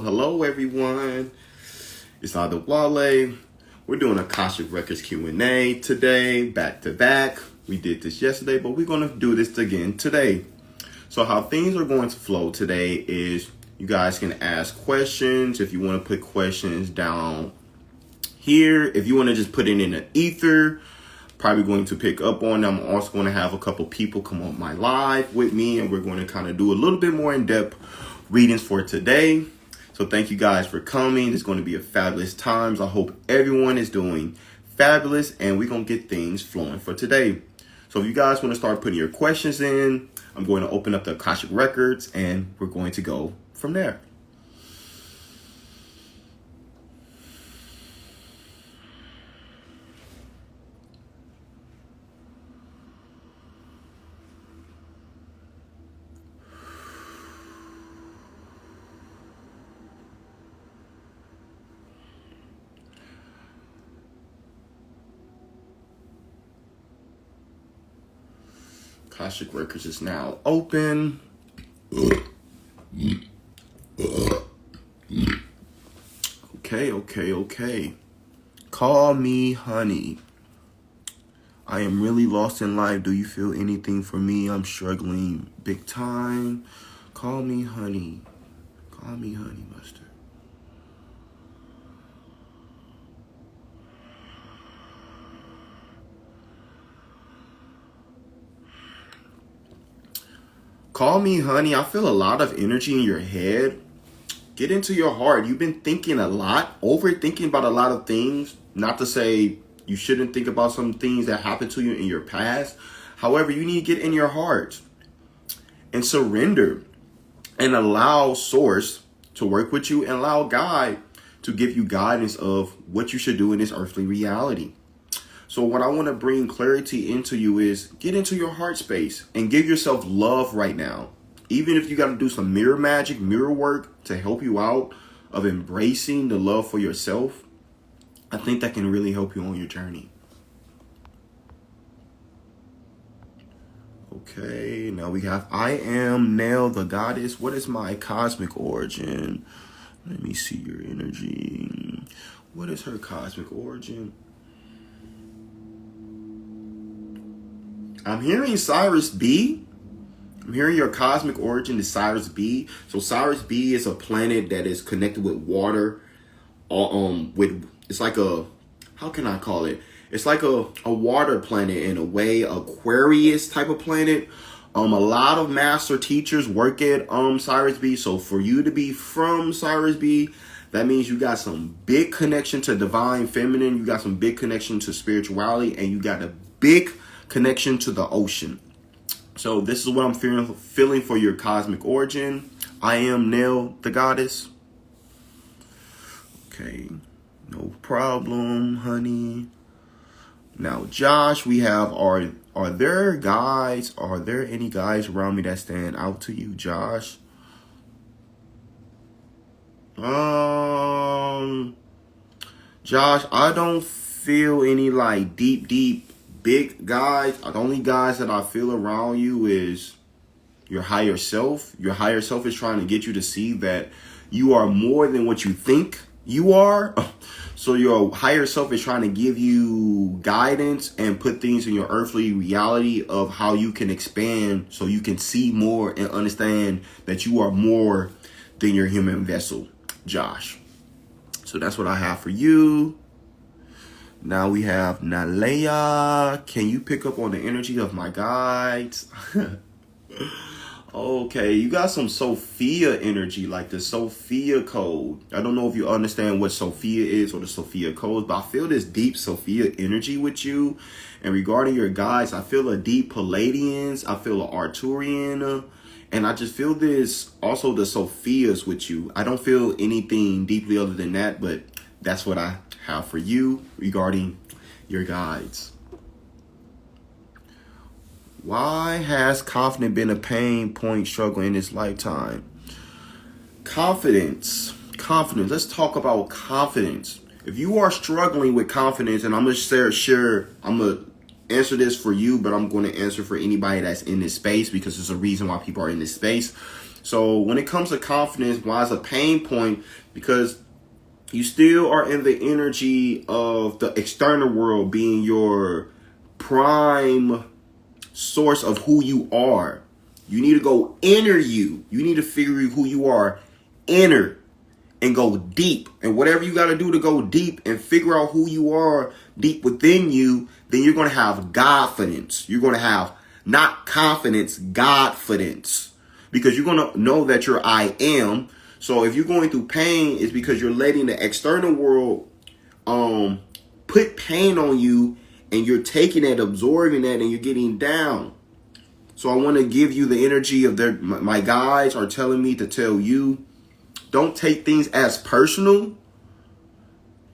Hello everyone. It's Adewale. We're doing Akashic Records Q&A today, back to back. We did this yesterday, but we're going to do this again today. So how things are going to flow today is you guys can ask questions. If you want to put questions down here, if you want to just put it in the ether, probably going to pick up on them. I'm also going to have a couple people come on my live with me, and we're going to kind of do a little bit more in-depth readings for today. So thank you guys for coming. It's going to be a fabulous time. I hope everyone is doing fabulous, and we're going to get things flowing for today. So if you guys want to start putting your questions in, I'm going to open up the Akashic Records, and we're going to go from there. Akashic Records is now open. Okay. Call me honey. I am really lost in life. Do you feel anything for me? I'm struggling big time. Call me honey. Call me honey, Buster. Call me honey. I feel a lot of energy in your head. Get into your heart. You've been thinking a lot, overthinking about a lot of things. Not to say you shouldn't think about some things that happened to you in your past. However, you need to get in your heart and surrender and allow Source to work with you and allow God to give you guidance of what you should do in this earthly reality. So what I want to bring clarity into you is get into your heart space and give yourself love right now. Even if you got to do some mirror magic, mirror work to help you out of embracing the love for yourself, I think that can really help you on your journey. Okay, now we have I am Nell, the goddess. What is my cosmic origin? Let me see your energy. What is her cosmic origin? I'm hearing Cyrus B. I'm hearing your cosmic origin is Cyrus B. So Cyrus B is a planet that is connected with water. It's like a, how can I call it? It's like a water planet in a way, Aquarius type of planet. A lot of master teachers work at Cyrus B. So for you to be from Cyrus B, that means you got some big connection to divine feminine. You got some big connection to spirituality, and you got a big connection to the ocean. So this is what I'm feeling for your cosmic origin. I am Nell, the goddess. Okay, no problem, honey. Now, Josh, we have are there any guys around me that stand out to you, Josh? Josh, I don't feel any like deep big guys. The only guys that I feel around you is your higher self. Your higher self is trying to get you to see that you are more than what you think. you are. So your higher self is trying to give you guidance and put things in your earthly reality of how you can expand so you can see more and understand that you are more than your human vessel, Josh. So that's what I have for you. Now we have Nalea. Can you pick up on the energy of my guides? Okay, you got some Sophia energy, like the Sophia code. I don't know if you understand what Sophia is or the Sophia code, but I feel this deep Sophia energy with you. And regarding your guides, I feel a deep Palladians. I feel an Arturian. And I just feel this, also the Sophias with you. I don't feel anything deeply other than that, but that's what I have for you regarding your guides. Why has confidence been a pain point struggle in this lifetime? Confidence. Let's talk about confidence. If you are struggling with confidence, and I'm going to share, I'm going to answer this for you, but I'm going to answer for anybody that's in this space because there's a reason why people are in this space. So when it comes to confidence, why is a pain point? Because you still are in the energy of the external world being your prime source of who you are. You need to go inner you. You need to figure out who you are inner and go deep. And whatever you got to do to go deep and figure out who you are deep within you, then you're going to have Godfidence. You're going to have not confidence, Godfidence. Because you're going to know that you're I am. So if you're going through pain, it's because you're letting the external world put pain on you. And you're taking it, absorbing that, and you're getting down. So I want to give you the energy of my guides are telling me to tell you, don't take things as personal.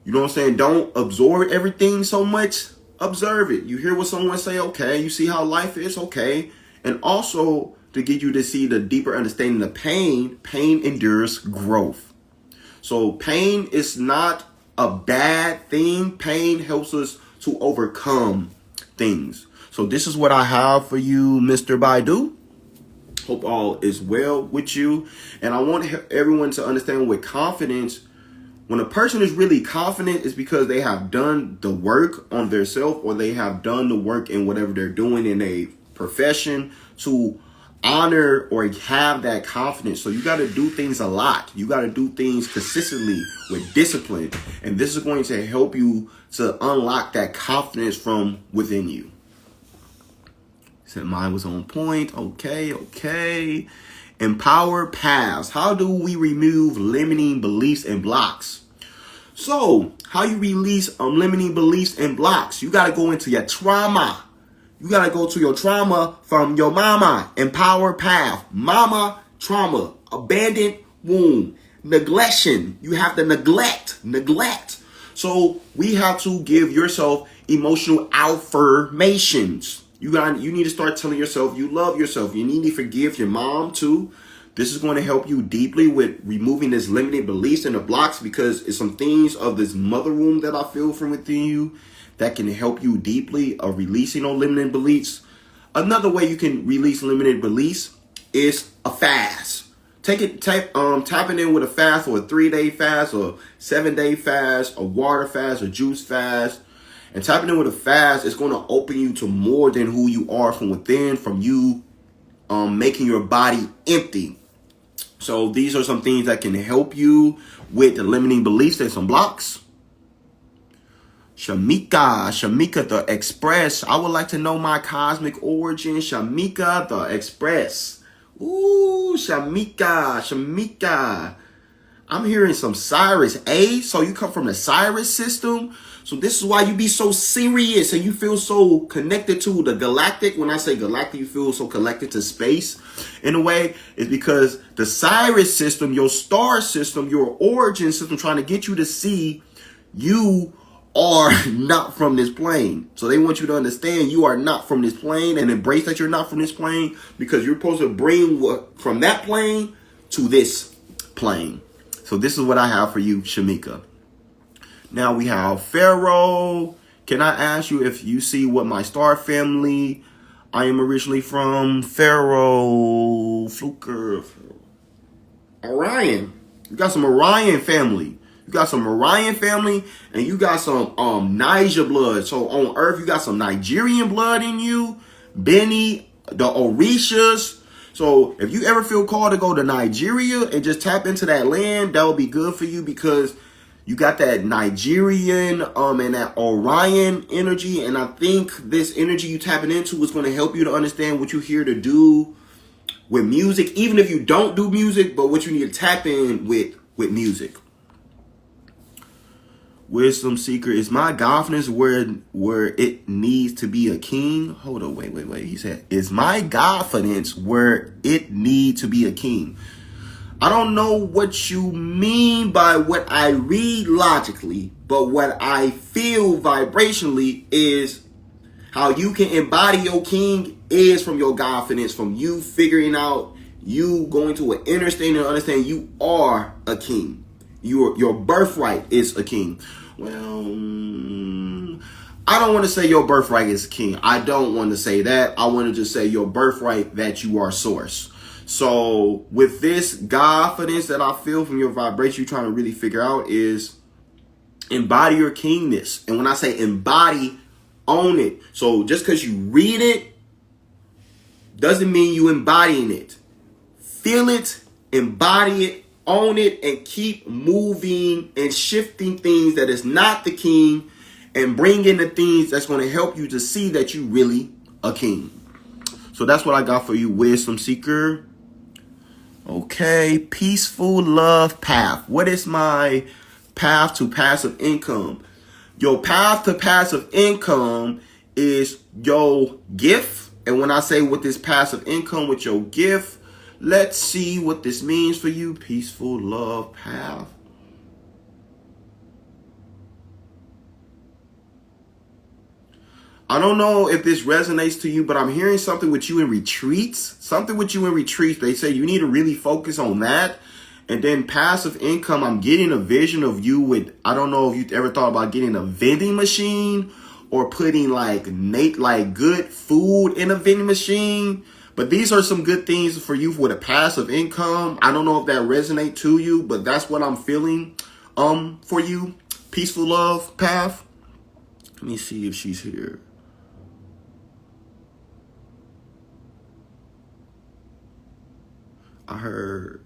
You know what I'm saying? Don't absorb everything so much. Observe it. You hear what someone say, okay. You see how life is, okay. And also to get you to see the deeper understanding of pain. Pain endures growth. So pain is not a bad thing. Pain helps us to overcome things. So this is what I have for you, Mr. Baidu. Hope all is well with you. And I want everyone to understand with confidence, when a person is really confident, it's because they have done the work on their self, or they have done the work in whatever they're doing in a profession to honor or have that confidence. So you got to do things a lot. You got to do things consistently with discipline. And this is going to help you to unlock that confidence from within you. Said mine was on point. Okay. Empower paths. How do we remove limiting beliefs and blocks? So how you release limiting beliefs and blocks? You got to go into your trauma. You got to go to your trauma from your mama. Empower path. Mama trauma. Abandoned womb. Neglection. You have to neglect. So we have to give yourself emotional affirmations. You need to start telling yourself you love yourself. You need to forgive your mom too. This is going to help you deeply with removing this limiting beliefs and the blocks, because it's some things of this mother womb that I feel from within you that can help you deeply of releasing those limiting beliefs. Another way you can release limited beliefs is a fast. Tapping in with a fast, or a 3-day fast, or 7-day fast, a water fast, a juice fast. And tapping in with a fast is going to open you to more than who you are from within, from you making your body empty. So these are some things that can help you with the limiting beliefs and some blocks. Shamika the Express. I would like to know my cosmic origin. Shamika the Express. Ooh, Shamika. I'm hearing some Cyrus A. So you come from the Cyrus system. So this is why you be so serious and you feel so connected to the galactic. When I say galactic, you feel so connected to space in a way. It's because the Cyrus system, your star system, your origin system, trying to get you to see you are not from this plane. So they want you to understand you are not from this plane and embrace that you're not from this plane, because you're supposed to bring what from that plane to this plane. So this is what I have for you, Shamika. Now we have Pharaoh. Can I ask you if you see what my star family I am originally from? Pharaoh, Fluker, Orion. You got some Orion family. You got some Orion family, and you got some Niger blood. So on Earth, you got some Nigerian blood in you, Benny, the Orishas. So if you ever feel called to go to Nigeria and just tap into that land, that would be good for you, because you got that Nigerian and that Orion energy. And I think this energy you tapping into is going to help you to understand what you're here to do with music, even if you don't do music, but what you need to tap in with music. Wisdom seeker, is my godness where it needs to be a king? Hold on, wait. He said, is my confidence where it needs to be a king? I don't know what you mean by what I read logically, but what I feel vibrationally is how you can embody your king is from your confidence, from you figuring out, you going to an inner state and understand you are a king. Your birthright is a king. Well, I don't want to say your birthright is a king. I don't want to say that. I want to just say your birthright, that you are source. So with this confidence that I feel from your vibration, you're trying to really figure out is embody your kingness. And when I say embody, own it. So just because you read it doesn't mean you embodying it. Feel it, embody it, own it, and keep moving and shifting things that is not the king, and bring in the things that's going to help you to see that you really a king. So that's what I got for you, wisdom seeker. Okay, peaceful love path. What is my path to passive income? Your path to passive income is your gift. And when I say with this passive income, with your gift, let's see what this means for you. Peaceful love path. I don't know if this resonates to you, but I'm hearing something with you in retreats. Something with you in retreats. They say you need to really focus on that. And then passive income, I'm getting a vision of you with, I don't know if you've ever thought about getting a vending machine or putting like good food in a vending machine. But these are some good things for you with a passive income. I don't know if that resonates to you, but that's what I'm feeling for you. Peaceful love path. Let me see if she's here. I heard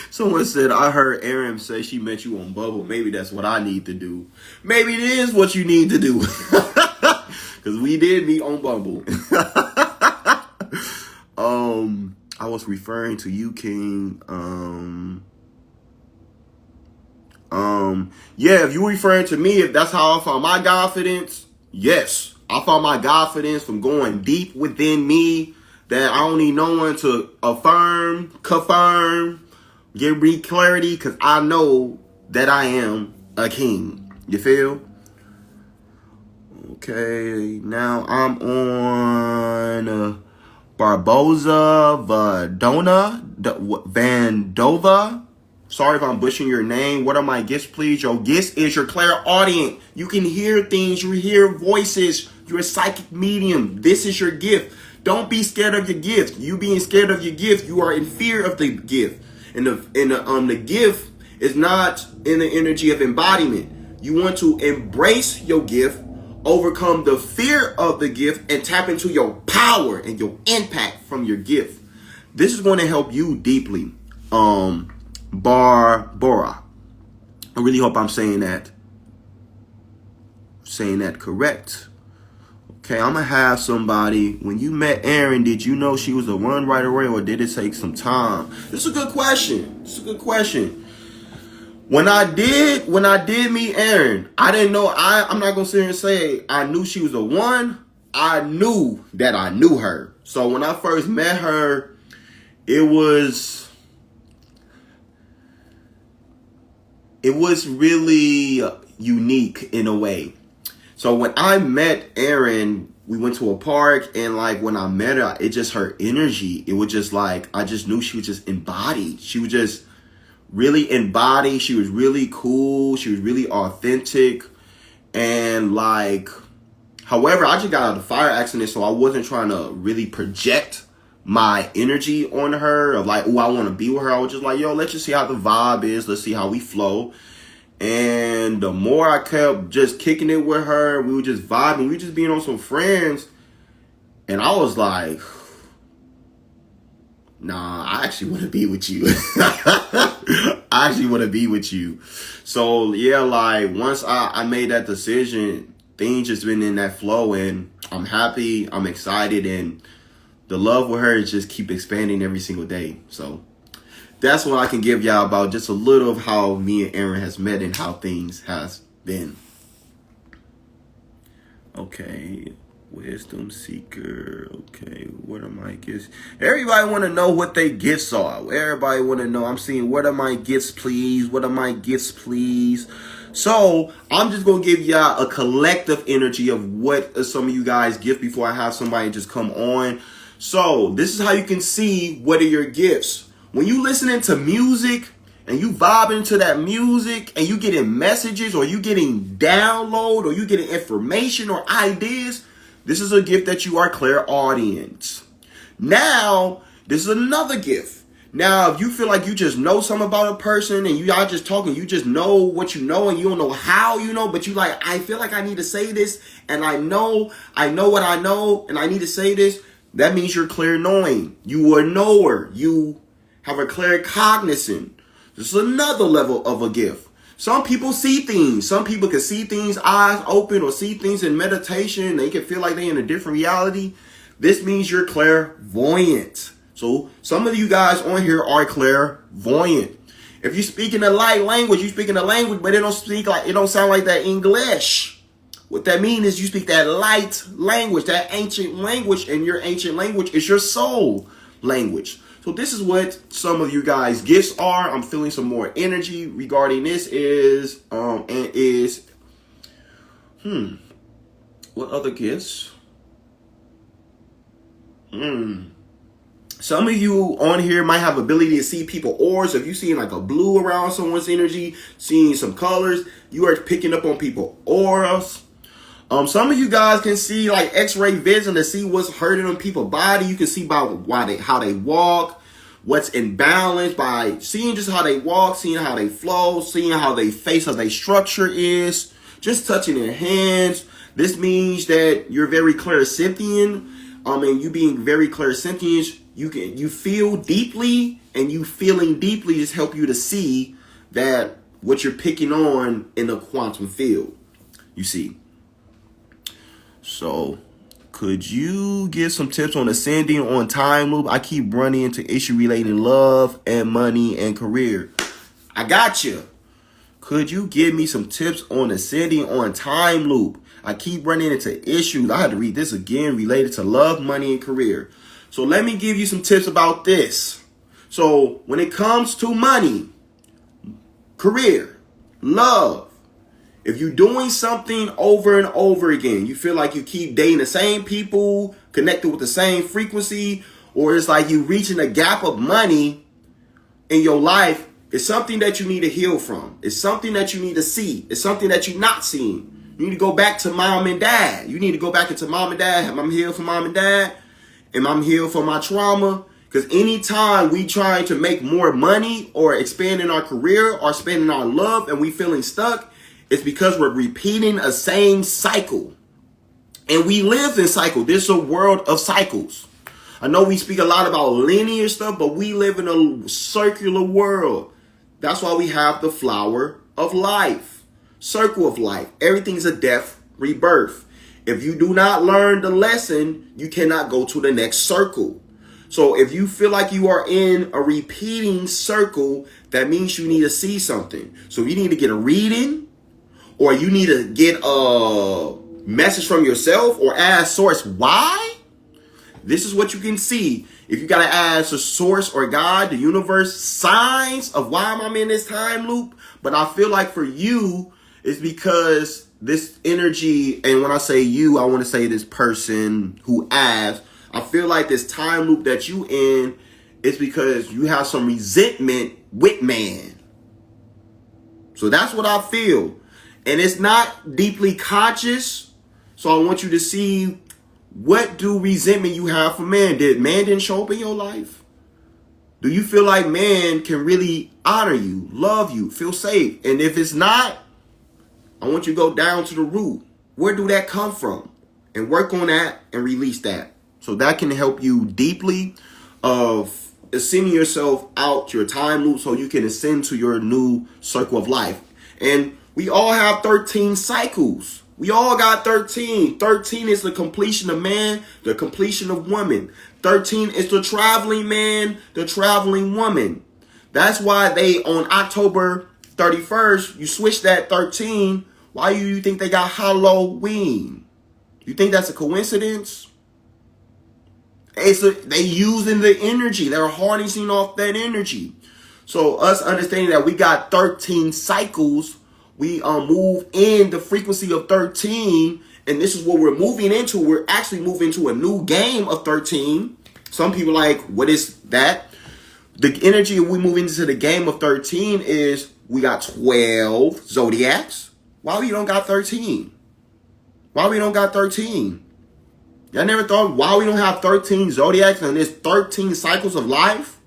someone said, I heard Erin say she met you on Bubble. Maybe that's what I need to do. Maybe it is what you need to do. Because we did meet on Bumble. I was referring to you, King. Yeah, if you're referring to me, if that's how I found my confidence, yes. I found my confidence from going deep within me, that I don't need no one to affirm, confirm, give me clarity, because I know that I am a king. You feel? Okay, now I'm on Barboza Vandova. Sorry if I'm butchering your name. What are my gifts, please? Your gift is your clairaudient. You can hear things. You hear voices. You're a psychic medium. This is your gift. Don't be scared of your gift. You being scared of your gift, you are in fear of the gift. And the gift is not in the energy of embodiment. You want to embrace your gift, overcome the fear of the gift, and tap into your power and your impact from your gift. This is going to help you deeply. Barbara. I really hope I'm saying that correct. Okay, I'm gonna have somebody. When you met Erin, did you know she was the one right away, or did it take some time? This is a good question. When I did meet Erin, I didn't know. I'm not gonna sit here and say I knew she was the one. I knew that I knew her. So when I first met her, it was really unique in a way. So when I met Erin, we went to a park, and like when I met her, it just her energy. It was just like, I just knew she was just embodied. She was just really embodied. She was really cool. She was really authentic. And like, however, I just got out of the fire accident, so I wasn't trying to really project my energy on her of like, oh, I want to be with her. I was just like, yo, let's just see how the vibe is. Let's see how we flow. And the more I kept just kicking it with her, we were just vibing. We were just being on some friends. And I was like, nah, I actually want to be with you. I actually want to be with you. So, yeah, like, once I made that decision, things just been in that flow. And I'm happy. I'm excited. And the love with her is just keep expanding every single day. So that's what I can give y'all about just a little of how me and Aaron has met and how things has been. Okay, wisdom seeker. Okay, what are my gifts? Everybody want to know what their gifts are. Everybody want to know. I'm seeing, what are my gifts, please? What are my gifts, please? So I'm just going to give y'all a collective energy of what some of you guys gift before I have somebody just come on. So this is how you can see what are your gifts. When you listening to music and you vibing to that music and you getting messages or you getting download or you getting information or ideas, this is a gift that you are clairaudient. Now, this is another gift. Now, if you feel like you just know something about a person and you are just talking, you just know what you know and you don't know how you know, but you like, I feel like I need to say this and I know what I know and I need to say this. That means you're clairvoyant. You are a knower. You have a claircognizant. This is another level of a gift. Some people see things. Some people can see things eyes open or see things in meditation. They can feel like they're in a different reality. This means you're clairvoyant. So some of you guys on here are clairvoyant. If you speak in a light language, you speak in a language, but it don't sound like that English. What that means is you speak that light language, that ancient language, and your ancient language is your soul language. So this is what some of you guys' gifts are. I'm feeling some more energy regarding this what other gifts? Some of you on here might have ability to see people auras. If you're seeing like a blue around someone's energy, seeing some colors, you are picking up on people auras. Some of you guys can see like X-ray vision to see what's hurting on people's body. You can see by how they walk, what's imbalanced by seeing just how they walk, seeing how they flow, seeing how they face, how their structure is, just touching their hands. This means that you're very clairsentient. And you being very clairsentient, you feel deeply, and you feeling deeply just help you to see that what you're picking on in the quantum field. You see. So, could you give some tips on ascending on time loop? I keep running into issue relating love and money and career. I got you. Could you give me some tips on ascending on time loop? I keep running into issues. I had to read this again related to love, money, and career. So let me give you some tips about this. So when it comes to money, career, love, if you're doing something over and over again, you feel like you keep dating the same people, connected with the same frequency, or it's like you reaching a gap of money in your life, it's something that you need to heal from. It's something that you need to see. It's something that you're not seeing. You need to go back to mom and dad. You need to go back into mom and dad. Am I healed for mom and dad? Am I healed for my trauma? Because anytime we trying to make more money or expanding our career or spending our love and we feeling stuck, it's because we're repeating a same cycle. And we live in cycle. This is a world of cycles. I know we speak a lot about linear stuff, but we live in a circular world. That's why we have the flower of life, circle of life. Everything's a death, rebirth. If you do not learn the lesson, you cannot go to the next circle. So if you feel like you are in a repeating circle, that means you need to see something. So you need to get a reading, or you need to get a message from yourself or ask source why. This is what you can see. If you got to ask a source or God, the universe, signs of why I'm in this time loop. But I feel like for you, it's because this energy, and when I say you, I want to say this person who asked, I feel like this time loop that you in is because you have some resentment with man. So that's what I feel. And it's not deeply conscious. So I want you to see What do resentment you have for man? Did man didn't show up in your life? Do you feel like man can really honor you, love you, feel safe? And if it's not, I want you to go down to the root. Where do that come from? And work on that and release that. So that can help you deeply of ascending yourself out your time loop so you can ascend to your new circle of life. And we all have 13 cycles. We all got 13. 13 is the completion of man, the completion of woman. 13 is the traveling man, the traveling woman. That's why they, on October 31st, you switch that 13. Why do you think they got Halloween? You think that's a coincidence? They using the energy. They're harnessing off that energy. So us understanding that we got 13 cycles, we move in the frequency of 13, and this is what we're moving into. We're actually moving to a new game of 13. Some people like, what is that? The energy we move into the game of 13 is we got 12 zodiacs. Why we don't got 13? Why we don't got 13? Y'all never thought why we don't have 13 zodiacs and there's 13 cycles of life?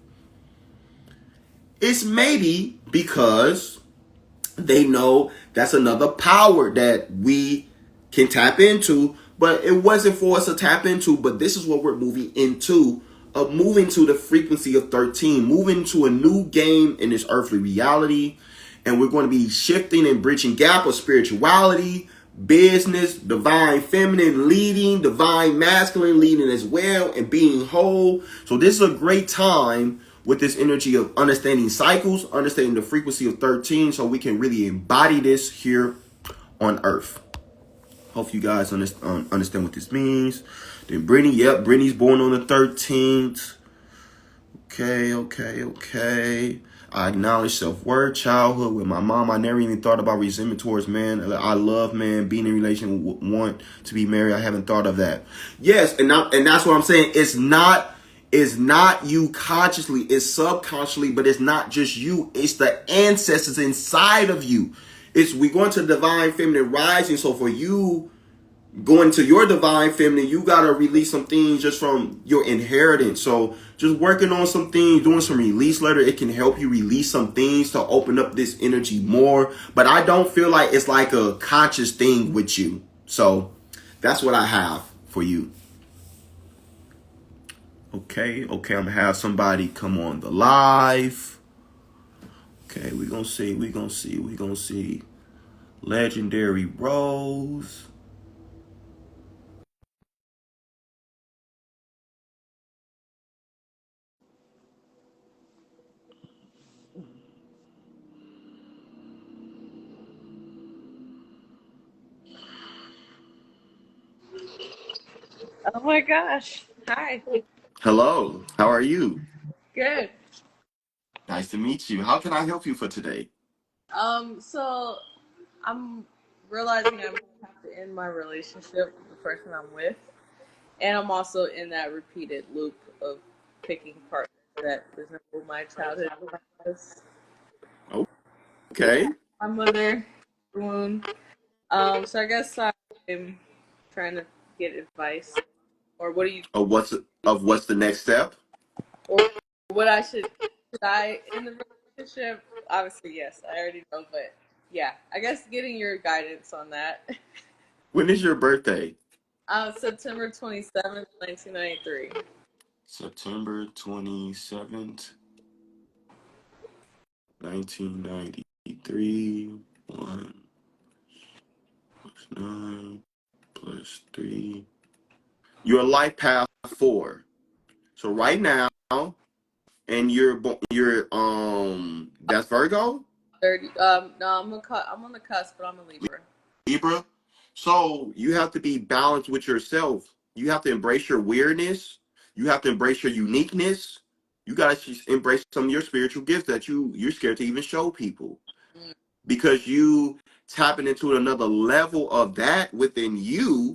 It's maybe because they know that's another power that we can tap into, but it wasn't for us to tap into, but this is what we're moving into, moving to the frequency of 13, moving to a new game in this earthly reality, and we're going to be shifting and bridging gap of spirituality, business, divine feminine leading, divine masculine leading as well, and being whole. So this is a great time with this energy of understanding cycles, understanding the frequency of 13, so we can really embody this here on earth. Hope you guys understand what this means. Then Brittany, yep, Brittany's born on the 13th. Okay. I acknowledge self-worth, childhood with my mom. I never even thought about resentment towards man. I love man, being in a relationship, want to be married. I haven't thought of that. Yes, and that's what I'm saying. It's not you consciously, it's subconsciously, but it's not just you. It's the ancestors inside of you. We going to divine feminine rising. So for you going to your divine feminine, you got to release some things just from your inheritance. So just working on some things, doing some release letter, it can help you release some things to open up this energy more. But I don't feel like it's like a conscious thing with you. So that's what I have for you. Okay, I'm going to have somebody come on the live. Okay, we're going to see. Legendary Rose. Oh my gosh. Hi. Hello, how are you? Good. Nice to meet you. How can I help you for today? So I'm realizing I'm gonna have to end my relationship with the person I'm with. And I'm also in that repeated loop of picking partners that resemble my childhood traumas. Okay. My mother wound. So I guess I'm trying to get advice. Or what do you What's the next step? or what should I in the relationship? Obviously yes, I already know, but yeah, I guess getting your guidance on that. When is your birthday? September 27th, 1993. September 27th, 1993. 1 plus 9 plus 3. You're life path 4. So right now, and that's Virgo? 30. No, I'm on the cusp, but I'm a Libra. Libra. So you have to be balanced with yourself. You have to embrace your weirdness. You have to embrace your uniqueness. You gotta embrace some of your spiritual gifts that you're scared to even show people, Mm, because you tapping into another level of that within you.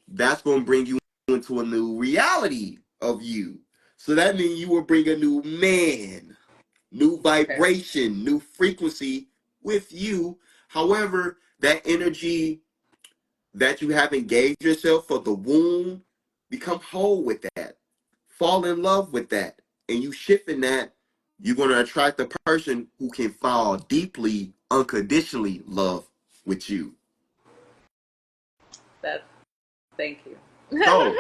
That's gonna bring you into a new reality of you. So that means you will bring a new man, new okay. vibration, new frequency with you. However, that energy that you haven't gave yourself for the womb, become whole with that, fall in love with that, and you shift in that, you're going to attract a person who can fall deeply, unconditionally love with you. That. Thank you. So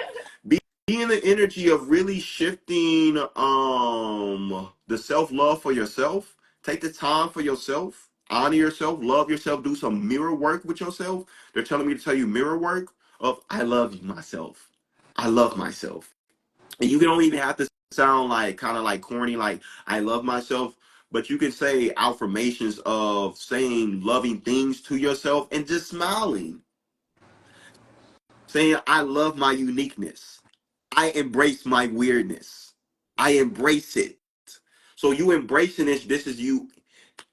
be in the energy of really shifting the self-love for yourself. Take the time for yourself, honor yourself, love yourself, do some mirror work with yourself. They're telling me to tell you mirror work of I love myself. I love myself. And you don't even have to sound like kind of like corny, like I love myself, but you can say affirmations of saying loving things to yourself and just smiling, saying I love my uniqueness. I embrace my weirdness. I embrace it. So you embracing this is you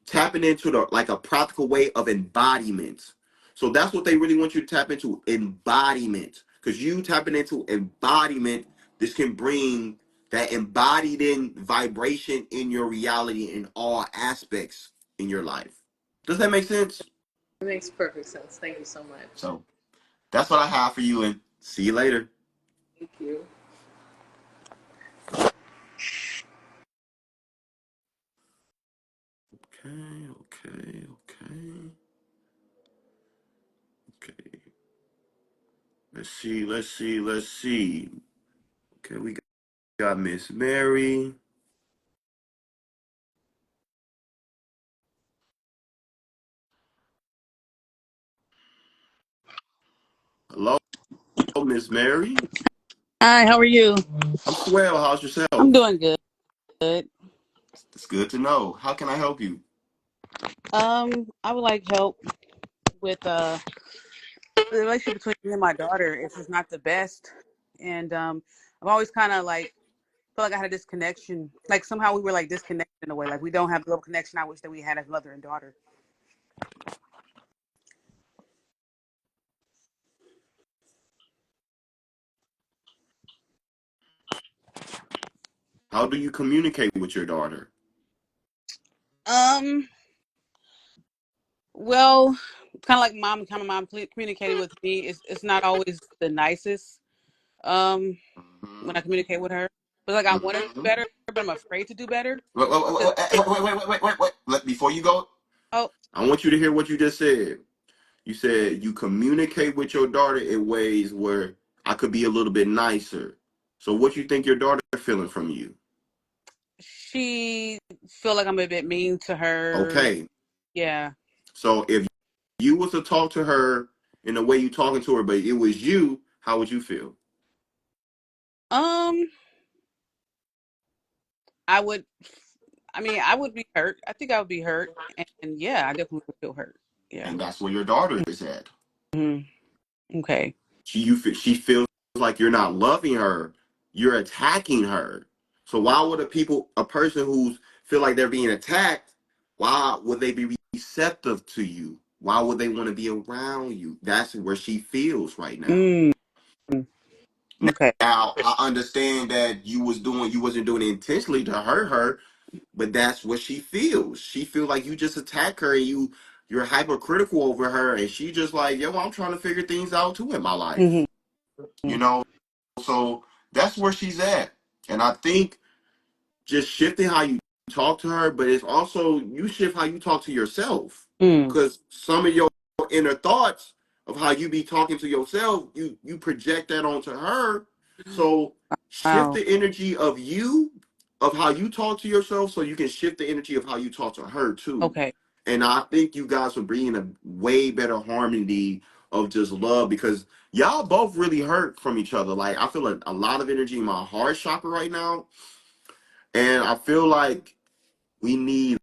tapping into the like a practical way of embodiment. So that's what they really want you to tap into, embodiment. Because you tapping into embodiment, this can bring that embodied in vibration in your reality in all aspects in your life. Does that make sense? It makes perfect sense. Thank you so much. So that's what I have for you, and see you later. Thank you. Okay, okay, okay, okay. Let's see. Okay, we got Miss Mary. Hello, Miss Mary. Hi, how are you? I'm swell. How's I'm yourself? doing good. It's good to know. How can I help you? I would like help with the relationship between me and my daughter. It's just not the best, and I've always kind of like felt like I had a disconnection. Like somehow we were like disconnected in a way. Like we don't have the little connection I wish that we had as mother and daughter. How do you communicate with your daughter? Um, well, kind of like mom communicating with me. It's not always the nicest. Um, when I Mm-hmm. communicate with her, but like I want to do Mm-hmm. better, but I'm afraid to do better. Wait, wait, wait, 'Cause wait, wait, wait, wait, wait, wait, wait. Before you go, oh, I want you to hear what you just said. You said you communicate with your daughter in ways where I could be a little bit nicer. So what you think your daughter feeling from you? she feel like I'm a bit mean to her. Okay. Yeah. So if you was to talk to her in the way you talking to her, but it was you, how would you feel? Um, I would. I mean, I would be hurt. I think I would be hurt, and yeah, I definitely would feel hurt. Yeah. And that's where your daughter is at. hmm Okay. She feels like you're not loving her, you're attacking her. So why would a person who's feel like they're being attacked, why would they be receptive to you? Why would they want to be around you? That's where she feels right now. Mm, okay. Now I understand that you wasn't doing it intentionally to hurt her, but that's what she feels. She feels like you just attack her and you're hypercritical over her, and she just like, yo, I'm trying to figure things out too in my life. hmm You know, so that's where she's at. And I think just shifting how you talk to her, but it's also you shift how you talk to yourself. Mm. Because some of your inner thoughts of how you be talking to yourself, you project that onto her. So shift Wow. the energy of you, of how you talk to yourself, so you can shift the energy of how you talk to her too. Okay. And I think you guys would be in a way better harmony of just love because y'all both really hurt from each other. Like I feel a lot of energy in my heart chakra right now. And I feel like we need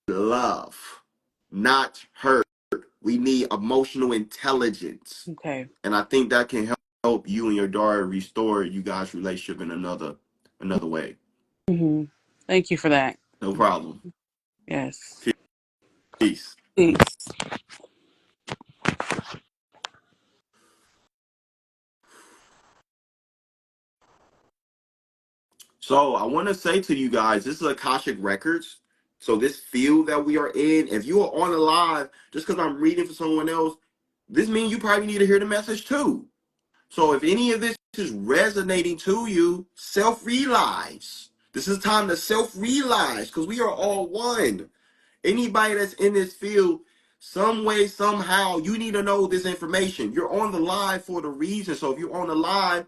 love, not hurt. We need emotional intelligence. Okay. And I think that can help you and your daughter restore you guys' relationship in another way. hmm Thank you for that. No problem. Yes. Peace. Peace. So I want to say to you guys, this is Akashic Records. So this field that we are in, if you are on the live, just because I'm reading for someone else, this means you probably need to hear the message too. So if any of this is resonating to you, self-realize. This is time to self-realize because we are all one. Anybody that's in this field, some way, somehow, you need to know this information. You're on the line for the reason. So if you're on the line,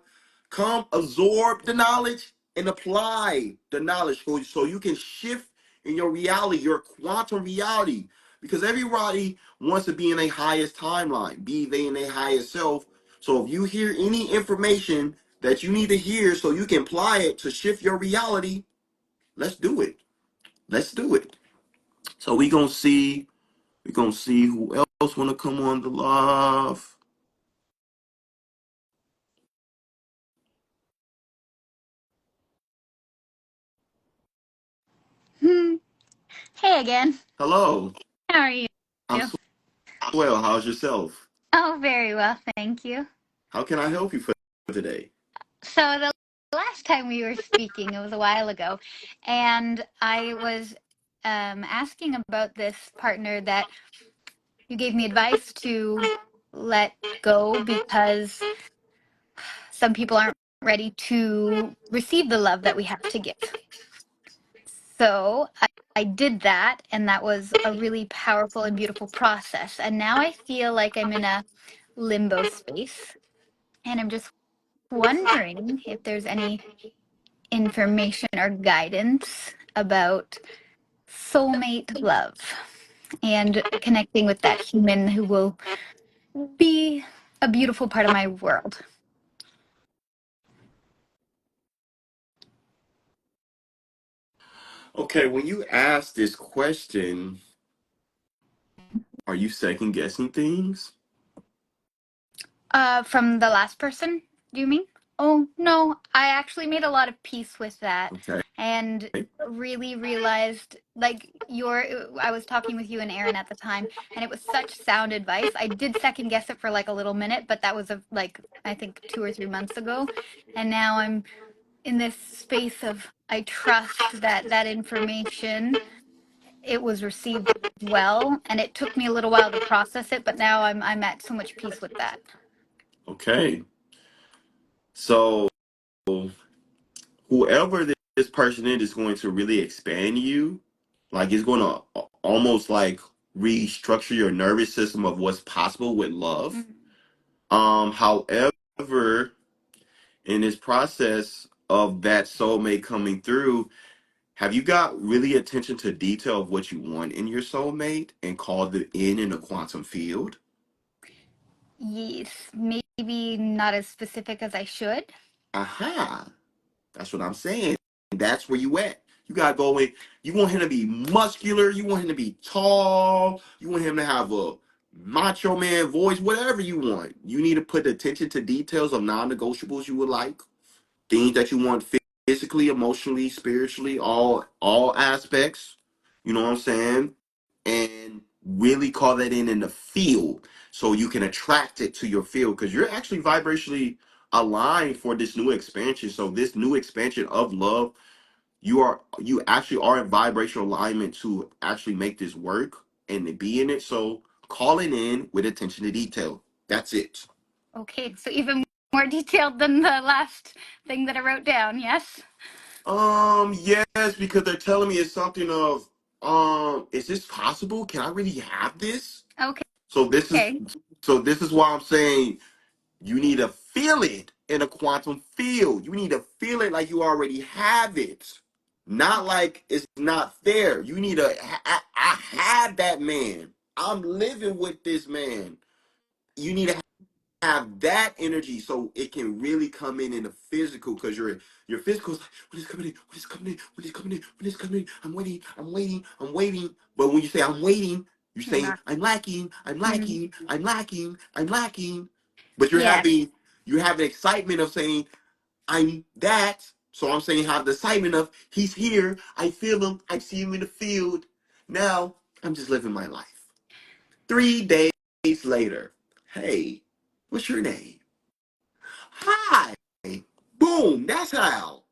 come absorb the knowledge and apply the knowledge so you can shift in your reality, your quantum reality. Because everybody wants to be in a highest timeline, be they in a highest self. So if you hear any information that you need to hear so you can apply it to shift your reality, let's do it. Let's do it. So we gonna see who else wanna come on the live. Hmm. Hey again. Hello. How are you? I'm well. How's yourself? Oh, very well, thank you. How can I help you for today? So the last time we were speaking, it was a while ago, and I was asking about this partner that you gave me advice to let go because some people aren't ready to receive the love that we have to give. So I did that, and that was a really powerful and beautiful process. And now I feel like I'm in a limbo space, and I'm just wondering if there's any information or guidance about soulmate love and connecting with that human who will be a beautiful part of my world. Okay, when you ask this question, are you second guessing things? From the last person, do you mean? Oh, no, I actually made a lot of peace with that Okay. and really realized, like, I was talking with you and Aaron at the time, and it was such sound advice. I did second guess it for like a little minute, but that was like, I think 2 or 3 months ago. And now I'm in this space of, I trust that that information, it was received well, and it took me a little while to process it, but now I'm at so much peace with that. Okay. So whoever this person is going to really expand you, like it's going to almost like restructure your nervous system of what's possible with love. Mm. However, in this process of that soulmate coming through, have you got really attention to detail of what you want in your soulmate and called it in the quantum field? Yes, maybe not as specific as I should. Aha. That's what I'm saying. That's where you at. You gotta go in. You want him to be muscular. You want him to be tall. You want him to have a macho man voice. Whatever you want. You need to put attention to details of non-negotiables you would like. Things that you want physically, emotionally, spiritually, all aspects. You know what I'm saying? And really call that in the field so you can attract it to your field because you're actually vibrationally aligned for this new expansion. So this new expansion of love, you actually are in vibrational alignment to actually make this work and to be in it. So call it in with attention to detail. That's it. Okay, so even more detailed than the last thing that I wrote down, yes? Yes, because they're telling me it's something of, is this possible? Can I really have this? Okay. So this is, so this is why I'm saying you need to feel it in a quantum field. You need to feel it like you already have it, not like it's not there. You need to, I have that man. I'm living with this man. You need to have that energy so it can really come in the physical because your physical is like when it's coming in, when it's coming in, when it's coming in, when it's coming in. I'm waiting, I'm waiting, I'm waiting. But when you say I'm waiting, you're You're saying not. I'm lacking, I'm Mm. lacking, I'm lacking, I'm lacking. But Yes. you have the excitement of saying I'm that. So I'm saying have the excitement of he's here. I feel him. I see him in the field. Now I'm just living my life. 3 days later, hey, what's your name? Hi. Boom. That's how.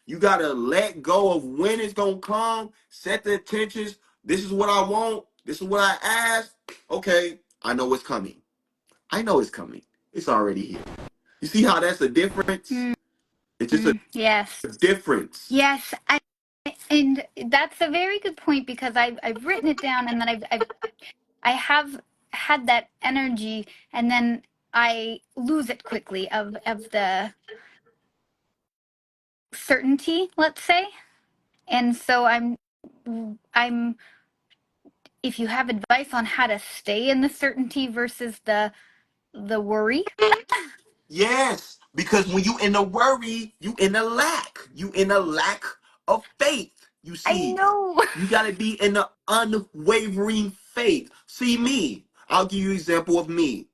You gotta let go of when it's gonna come, set the intentions. This is what I want. This is what I ask. Okay, I know it's coming. I know it's coming. It's already here. You see how that's a difference? It's just a Yes. difference. Yes. And that's a very good point because I've written it down and then I have had that energy and then I lose it quickly of the certainty, let's say. And so I'm if you have advice on how to stay in the certainty versus the worry. Yes, because when you in a worry, you in a lack. You in a lack of faith. You I see, know. you got to be in an unwavering faith. See me. I'll give you an example of me.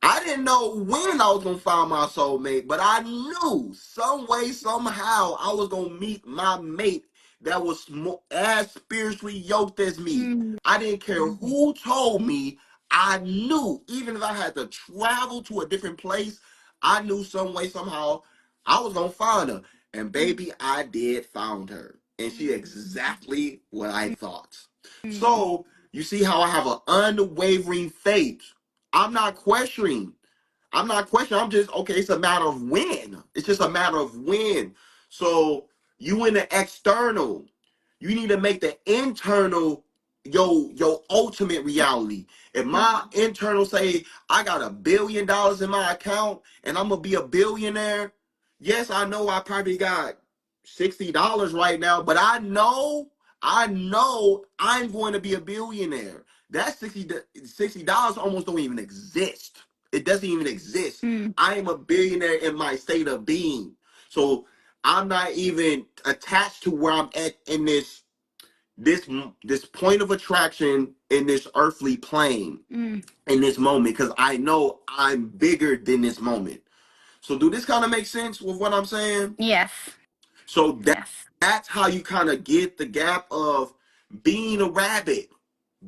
I didn't know when I was gonna find my soulmate, but I knew some way, somehow, I was gonna meet my mate that was as spiritually yoked as me. Mm, I didn't care who told me. I knew, even if I had to travel to a different place, I knew some way, somehow, I was gonna find her. And baby, I did found her, and she exactly what I thought. So you see how I have an unwavering faith. I'm not questioning. I'm not questioning. I'm just okay. It's a matter of when. It's just a matter of when. So you in the external, you need to make the internal your ultimate reality. If my internal say I got $1 billion in my account and I'm gonna be a billionaire, yes, I know I probably got $60 right now, but I know I'm going to be a billionaire. That $60 almost don't even exist. It doesn't even exist. mm, I am a billionaire in my state of being. So I'm not even attached to where I'm at in this point of attraction in this earthly plane mm. in this moment because I know I'm bigger than this moment. So do this kind of make sense with what I'm saying? Yes. So Yes. that's how you kind of get the gap of being a rabbit,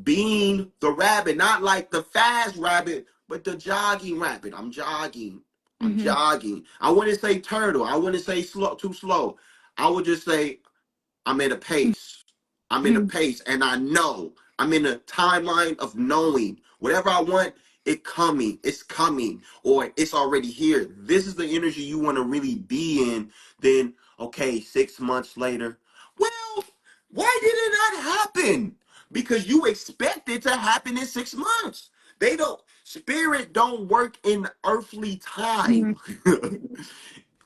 being the rabbit, not like the fast rabbit, but the jogging rabbit. I'm jogging. I'm Mm-hmm. jogging. I wouldn't say turtle. I wouldn't say slow, too slow. I would just say I'm in a pace. I'm in a Mm-hmm. pace, and I know I'm in a timeline of knowing whatever I want. It coming. It's coming, or it's already here. This is the energy you want to really be in. Then, okay, 6 months later, well, why did it not happen? Because you expect it to happen in 6 months. They don't. Spirit don't work in earthly time.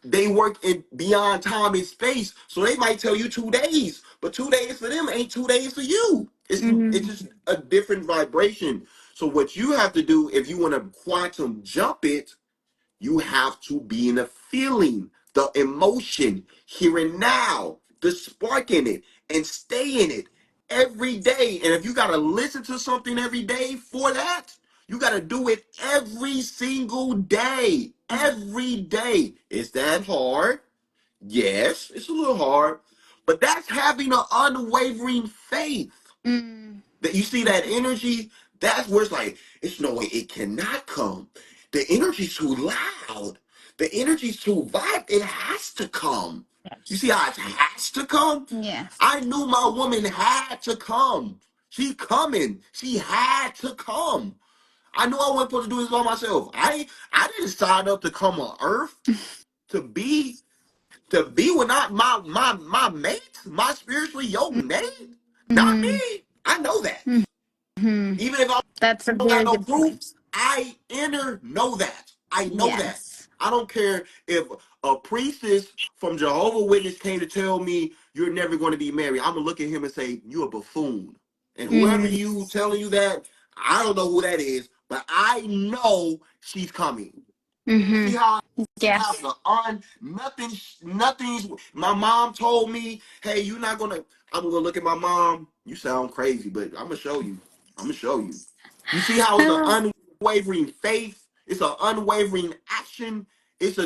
They work in beyond time and space. So they might tell you 2 days, but 2 days for them ain't 2 days for you. It's Mm-hmm. just a different vibration. So what you have to do if you want to quantum jump it, you have to be in the feeling, the emotion, here and now, the spark in it, and stay in it every day. And if you got to listen to something every day for that, you got to do it every single day. Every day. Is that hard? Yes, it's a little hard. But that's having an unwavering faith. Mm. That you see that energy, that's where it's like, it's no way it cannot come. The energy's too loud. The energy's too vibrant. It has to come. You see Yes. how it has to come? Yes. I knew my woman had to come. She coming. She had to come. I knew I wasn't supposed to do this by myself. I didn't sign up to come on earth to be with not my mate, my spiritually yoked mate. Not Mm-hmm. me. I know that. Mm-hmm. Even if I That's a don't got very no good proof, point. I know that. I know that. Yes. I don't care if a priestess from Jehovah Witness came to tell me you're never going to be married. I'm gonna look at him and say you're a buffoon. And whoever Mm-hmm. you telling you that, I don't know who that is, but I know she's coming. You Mm-hmm. see how I have Yes. the on nothing's my mom told me, hey, you're not gonna I'm gonna look at my mom. You sound crazy, but I'm gonna show you. I'm gonna show you. You see how it's Oh. an unwavering faith, it's an unwavering action, it's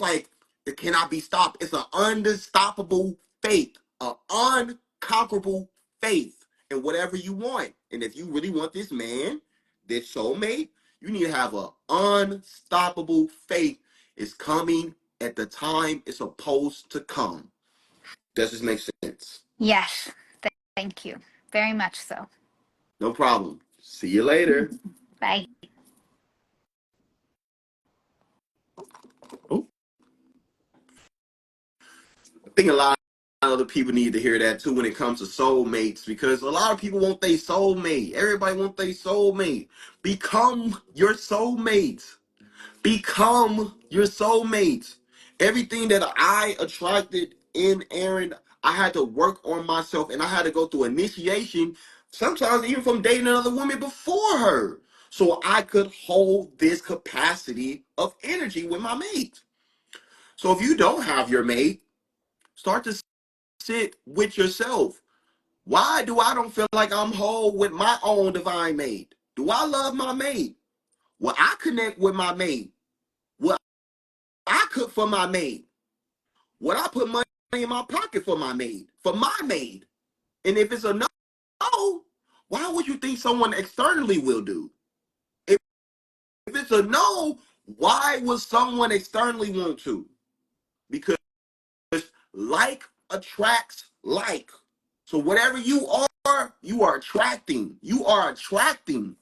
like it cannot be stopped. It's an unstoppable faith, an unconquerable faith in whatever you want. And if you really want this man, this soulmate, you need to have an unstoppable faith. It's coming at the time it's supposed to come. Does this make sense? Yes. Thank you. Very much so. No problem. See you later. Bye. think a lot of other people need to hear that too when it comes to soulmates, because a lot of people want their soulmate. Everybody want their soulmate. Become your soulmate. Become your soulmate. Everything that I attracted in Aaron, I had to work on myself, and I had to go through initiation, sometimes even from dating another woman before her, so I could hold this capacity of energy with my mate. So if you don't have your mate, start to sit with yourself. Why do I don't feel like I'm whole with my own divine mate? Do I love my mate? Will I connect with my mate? Will I cook for my mate? Would I put money in my pocket for my mate? For my mate? And if it's a no, why would you think someone externally will do? If it's a no, why would someone externally want to? Because like attracts like. So whatever you are attracting. You are attracting.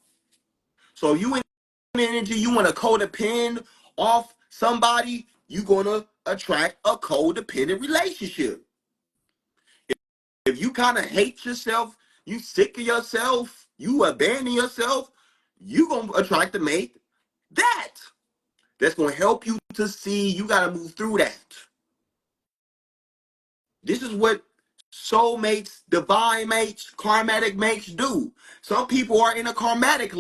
So you in energy, you want to codepend off somebody, you're gonna attract a codependent relationship. If you kind of hate yourself, you sick of yourself, you abandon yourself, you gonna attract a mate that's gonna help you to see you gotta move through that. This is what soulmates, divine mates, karmatic mates do. Some people are in a karmatic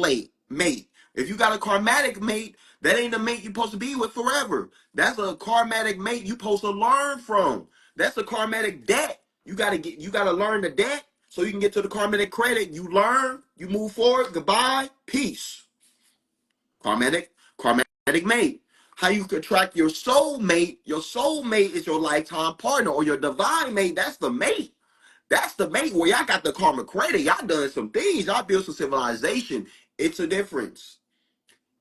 mate. If you got a karmatic mate, that ain't a mate you're supposed to be with forever. That's a karmatic mate you're supposed to learn from. That's a karmatic debt. You gotta learn the debt so you can get to the karmatic credit. You learn, you move forward, goodbye, peace. Karmatic mate. How you attract your soulmate. Your soulmate is your lifetime partner, or your divine mate. That's the mate. That's the mate where y'all got the karma credit. Y'all done some things. Y'all built some civilization. It's a difference.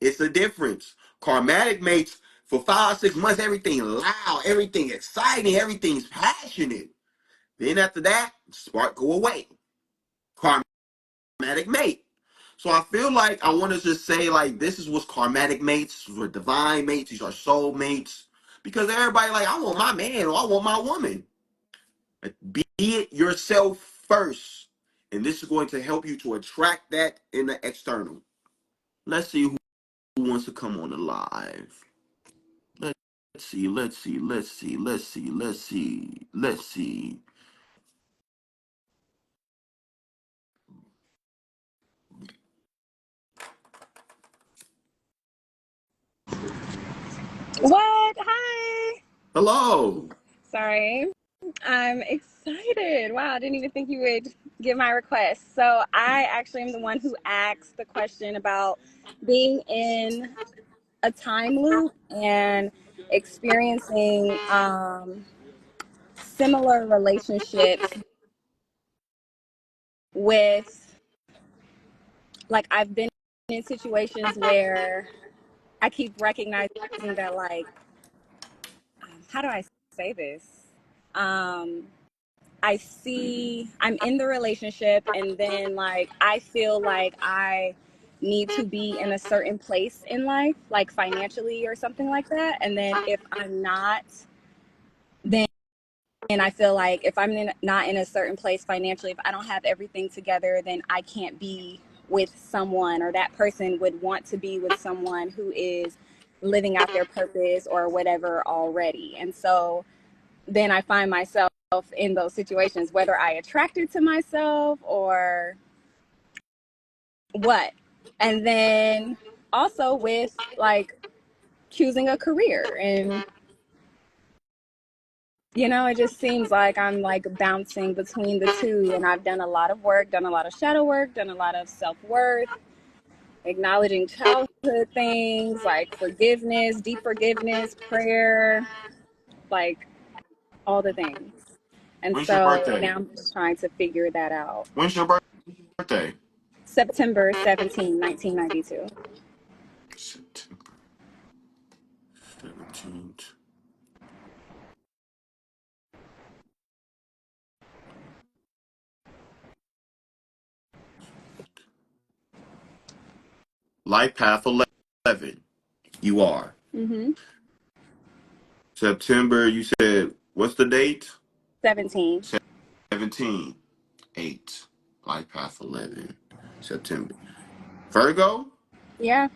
It's a difference. Karmatic mates, for 5 6 months, everything loud, everything exciting, everything's passionate. Then after that, spark go away. Karmatic mate. So I feel like I want to just say, like, this is what's karmatic mates, these are divine mates, these are soul mates. Because everybody like, I want my man or I want my woman. Be it yourself first. And this is going to help you to attract that in the external. Let's see who wants to come on the live. Let's see. What? Hi. Hello. Sorry. I'm excited. Wow, I didn't even think you would get my request. So, I actually am the one who asked the question about being in a time loop and experiencing similar relationships with, like, I've been in situations where I keep recognizing that, like, how do I say this? Um, I'm in the relationship, and then like I feel like I need to be in a certain place in life, like financially or something like that. And then if I'm not, then I feel like if not in a certain place financially, if I don't have everything together, then I can't be with someone, or that person would want to be with someone who is living out their purpose or whatever already. And so then I find myself in those situations, whether I attract it to myself or what. And then also with like choosing a career, and it just seems like I'm like bouncing between the two. And I've done a lot of work, done a lot of shadow work, done a lot of self-worth, acknowledging childhood things like forgiveness, deep forgiveness, prayer, like all the things. And When's your so birthday? now I'm just trying to figure that out. When's your birthday? September 17, 1992. September 17th. Life path 11. You are. Mm-hmm. September, you said, what's the date? 17. 17, 8, life path 11, September. Virgo? Yeah.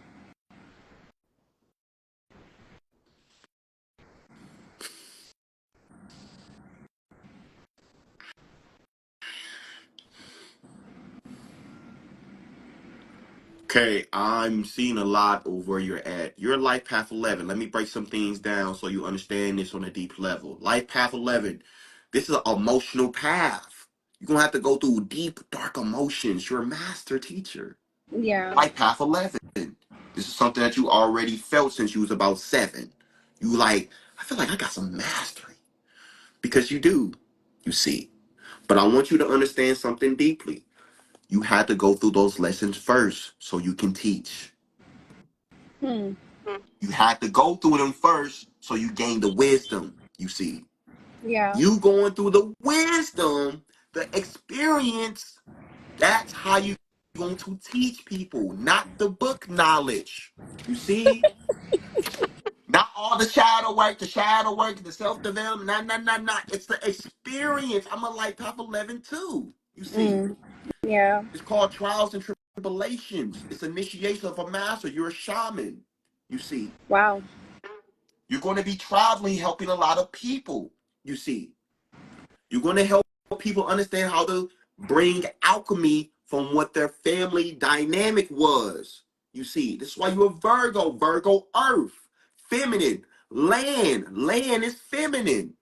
Okay, I'm seeing a lot of where you're at. Your life path 11. Let me break some things down so you understand this on a deep level. Life path 11. This is an emotional path. You're going to have to go through deep, dark emotions. You're a master teacher. Yeah. Life path 11. This is something that you already felt since you was about 7. You like, I feel like I got some mastery. Because you do, you see. But I want you to understand something deeply. You had to go through those lessons first so you can teach. Hmm. You had to go through them first so you gain the wisdom, you see. Yeah. You going through the wisdom, the experience, that's how you going to teach people, not the book knowledge. You see? Not all the shadow work, the self-development, nah. It's the experience. I'm a life path 11 too, you see. Mm. Yeah. It's called trials and tribulations. It's initiation of a master. You're a shaman, you see. Wow. You're going to be traveling, helping a lot of people, you see. You're going to help people understand how to bring alchemy from what their family dynamic was, you see. This is why you're a Virgo. Virgo, earth, feminine, land. Land is feminine.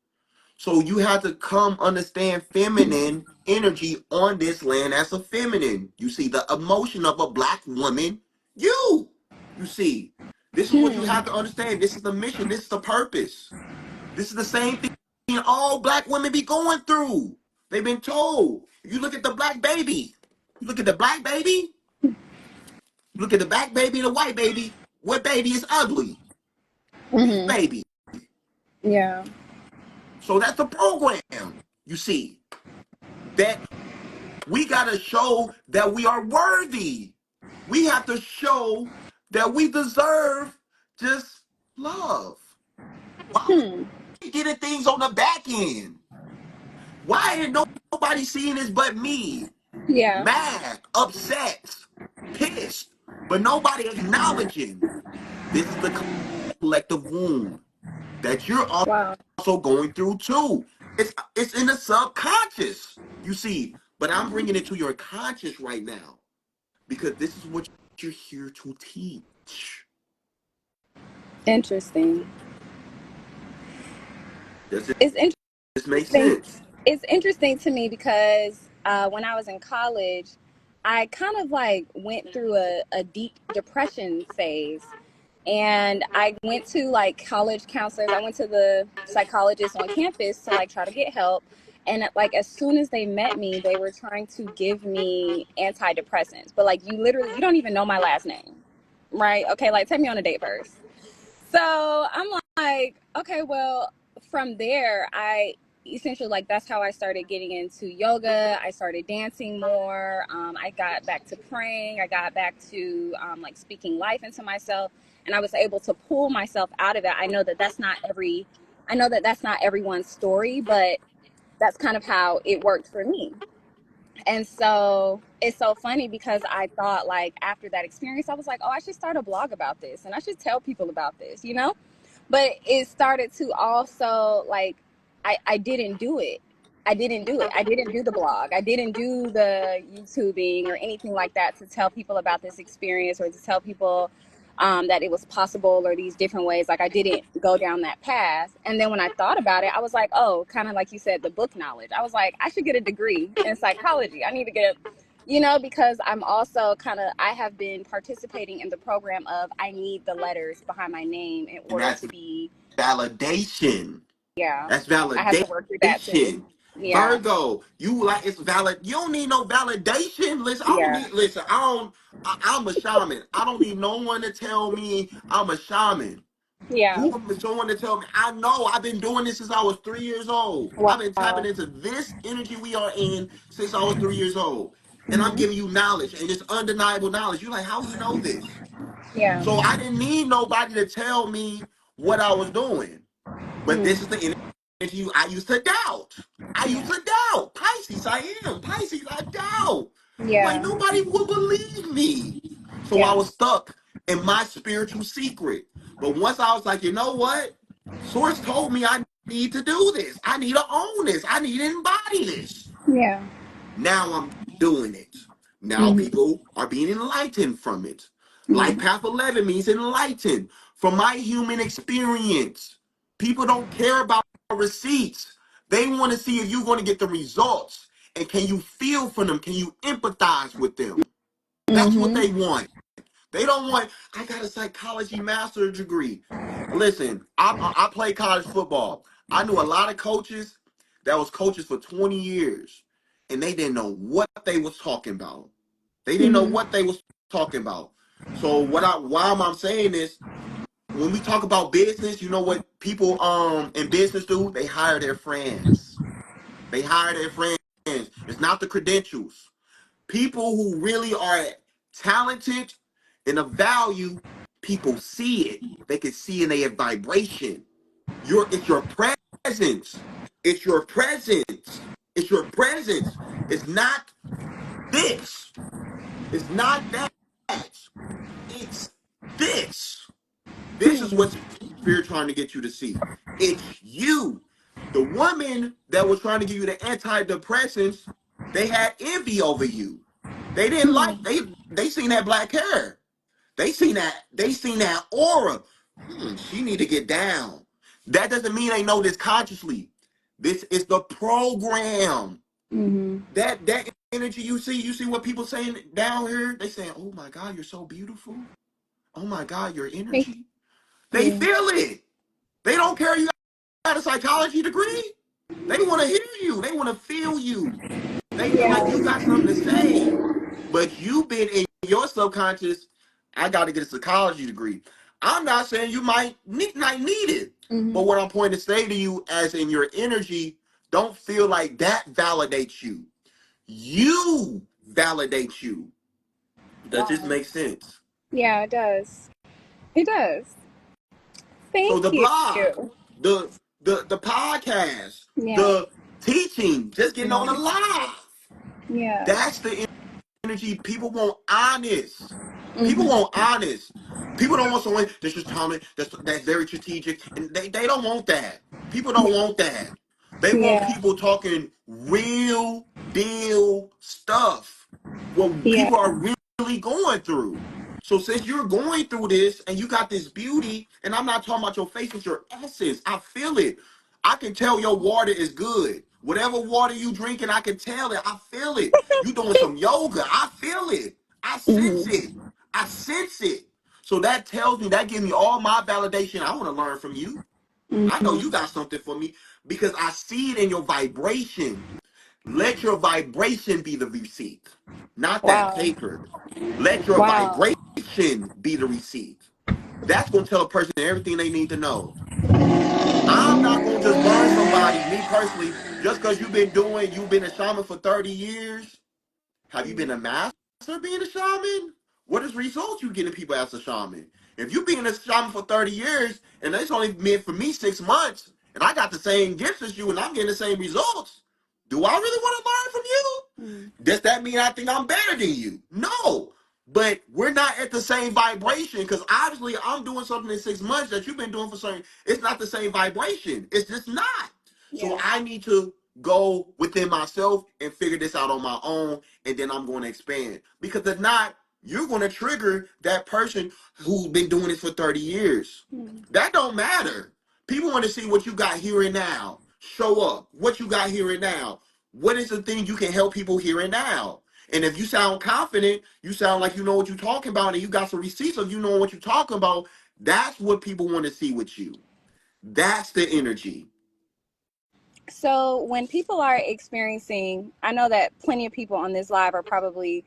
So you have to come understand feminine energy on this land as a feminine. You see, the emotion of a black woman, you see. This is what you Hmm. have to understand. This is the mission. This is the purpose. This is the same thing all black women be going through. They've been told. You look at the black baby. You look at the black baby. You look at the black baby and the white baby. What baby is ugly? This Hmm. baby. Yeah. So that's the program. You see that we got to show that we are worthy. We have to show that we deserve just love. Why Hmm. we getting things on the back end? Why ain't nobody seeing this but me? Yeah. Mad, upset, pissed, but nobody acknowledging this is the collective wound that you're Wow. also going through too. It's in the subconscious, you see. But I'm bringing it to your conscious right now because this is what you're here to teach. Interesting. Does It's this make interesting. sense? It's interesting to me because when I was in college, I kind of like went through a deep depression phase. And I went to like college counselors. I went to the psychologist on campus to like try to get help. And like as soon as they met me, they were trying to give me antidepressants. But like you don't even know my last name, right? Okay, like take me on a date first. So I'm like, okay, well, from there, I essentially like that's how I started getting into yoga. I started dancing more. I got back to praying. I got back to like speaking life into myself, and I was able to pull myself out of it. I know that that's not everyone's story, but that's kind of how it worked for me. And so it's so funny because I thought like after that experience, I was like, oh, I should start a blog about this and I should tell people about this, you know? But it started to also like I didn't do it. I didn't do it. I didn't do the blog. I didn't do the YouTubing or anything like that to tell people about this experience or to tell people that it was possible or these different ways. Like I didn't go down that path. And then when I thought about it, I was like, oh, kind of like you said, the book knowledge. I was like, I should get a degree in psychology. I need to get because I'm also I have been participating in the program of I need the letters behind my name in And order that's to be, validation. yeah, That's I have to work through that too. validation. Yeah, Virgo, you like it's valid. You don't need no validation. Listen, I don't yeah, need. Listen, I don't. I'm a shaman. I don't need no one to tell me I'm a shaman. yeah. Who am someone to tell me? I know. I've been doing this since I was 3 years old. I've been tapping Wow. into this energy we are in since I was 3 years old, and I'm Hmm. giving you knowledge, and it's undeniable knowledge. You're like, how you know this? Yeah. So I didn't need nobody to tell me what I was doing. But Hmm. this is the energy you, I used to doubt. I used Yeah. to doubt. Pisces, I am. Pisces, I doubt. Like Yeah. nobody would believe me. So I Yeah. was stuck in my spiritual secret. But once I was like, you know what? Source told me I need to do this. I need to own this. I need to embody this. Yeah. Now I'm doing it. Now Mhm. people are being enlightened from it. Life Mhm. Path 11 means enlightened from my human experience. People don't care about receipts. They want to see if you're going to get the results. And can you feel for them? Can you empathize with them? That's what Mhm. they want. They don't want, I got a psychology master's degree. Listen, I played college football. I knew a lot of coaches that was coaches for 20 years, and they didn't know what they was talking about. They didn't know Mhm. what they was talking about. So why am I saying this? When we talk about business, you know what people in business do? They hire their friends. They hire their friends. It's not the credentials. People who really are talented and of value, people see it. They can see in their vibration. It's your presence. It's your presence. It's your presence. It's not this. It's not that. It's this. This is what Spirit trying to get you to see. It's you. The woman that was trying to give you the antidepressants, they had envy over you. They didn't like they seen that black hair. They seen that aura. She need to get down. That doesn't mean they know this consciously. This is the program. Mhm. That energy you see what people saying down here? They saying, "Oh my God, you're so beautiful. Oh my God, your Hey. energy." They Yeah. feel it. They don't care you got a psychology degree. They want to hear you. They want to feel you. They feel like you Yeah. got something to say. But you've been in your subconscious, I got to get a psychology degree. I'm not saying you might not need it. But Mhm. what I'm pointing to say to you, as in your energy, don't feel like that validates you. You validate you. Does this Wow. make sense? Yeah, it does. It does. So Thank the you. blog, the the podcast, Yeah. the teaching, just getting on the live. Yeah. That's the energy people want honest. People Mhm. want honest. People don't want someone that's just telling me that's very strategic. And they don't want that. People don't want that. They want Yeah. people talking real deal stuff. What Yeah. people are really going through. So since you're going through this and you got this beauty, and I'm not talking about your face, it's your essence. I feel it. I can tell your water is good. Whatever water you drinking, I can tell it. I feel it. You doing some yoga. I feel it. I sense Mhm. it. I sense it. So that tells me, that gives me all my validation. I want to learn from you. I know Mhm. you got something for me because I see it in your vibration. Let your vibration be the receipt, not that Wow. paper. Let your Wow. vibration be the receipt. That's going to tell a person everything they need to know. I'm not going to just learn somebody, me personally, just because you've been a shaman for 30 years. Have you been a master being a shaman? What is results you getting people as a shaman? If you being a shaman for 30 years and it's only meant for me 6 months and I got the same gifts as you and I'm getting the same results, do I really want to learn from you? Mhm. Does that mean I think I'm better than you? No. But we're not at the same vibration because obviously I'm doing something in 6 months that you've been doing for certain. It's not the same vibration. It's just not. So Yeah. I need to go within myself and figure this out on my own, and then I'm going to expand. Because if not, you're going to trigger that person who's been doing this for 30 years. Mhm. That don't matter. People want to see what you got here and now. Show up. What you got here and now. What is the thing you can help people here and now? And if you sound confident, you sound like you know what you're talking about, and you got some receipts of you know what you're talking about. That's what people want to see with you. That's the energy. So when people are experiencing, I know that plenty of people on this live are probably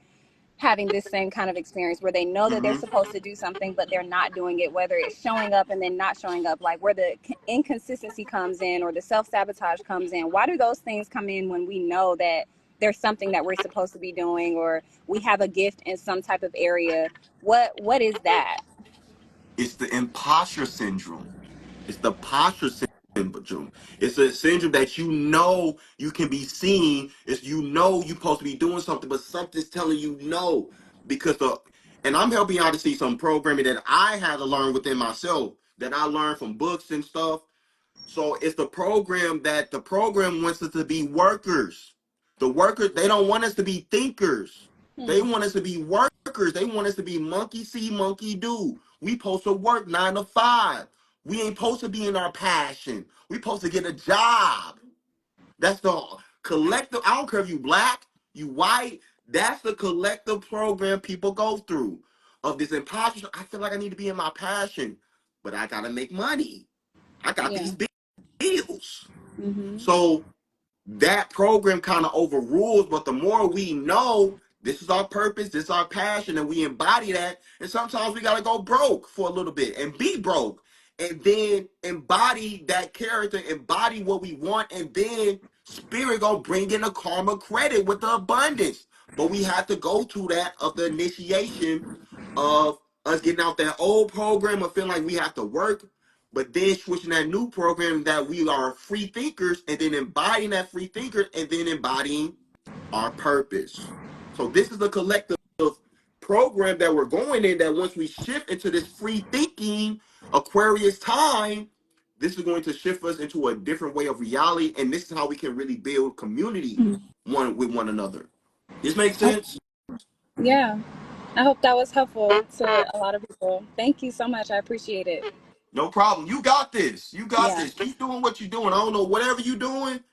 having this same kind of experience where they know that they're Hmm. supposed to do something but they're not doing it, whether it's showing up and then not showing up, like where the inconsistency comes in or the self-sabotage comes in. Why do those things come in when we know that there's something that we're supposed to be doing, or we have a gift in some type of area? What is that? It's the imposter syndrome. It's the posture syndrome. It's a syndrome that you know you can be seen. It's you know you're supposed to be doing something, but something's telling you no because the. And I'm helping y'all to see some programming that I had to learn within myself that I learned from books and stuff. So it's the program that the program wants us to be workers. The workers, they don't want us to be thinkers. They Hmm. want us to be workers. They want us to be monkey see, monkey do. We supposed to work 9 to 5. We ain't supposed to be in our passion. We supposed to get a job. That's the collective. I don't care if you black, you white. That's the collective program people go through of this imposter. I feel like I need to be in my passion, but I gotta make money. I got Yeah. these bills. Mhm. So that program kind of overrules, but the more we know this is our purpose, this is our passion, and we embody that, and sometimes we gotta go broke for a little bit and be broke, and then embody that character, embody what we want, and then spirit gonna bring in the karma credit with the abundance. But we have to go through that of the initiation of us getting out that old program of feeling like we have to work, but then switching that new program that we are free thinkers and then embodying that free thinker and then embodying our purpose. So this is the collective program that we're going in that once we shift into this free thinking Aquarius time, this is going to shift us into a different way of reality. And this is how we can really build community Hmm. one with one another. This makes sense? Yeah. I hope that was helpful to a lot of people. Thank you so much. I appreciate it. No problem. You got this. You got Yeah. this. Keep doing what you're doing. I don't know, whatever you're doing,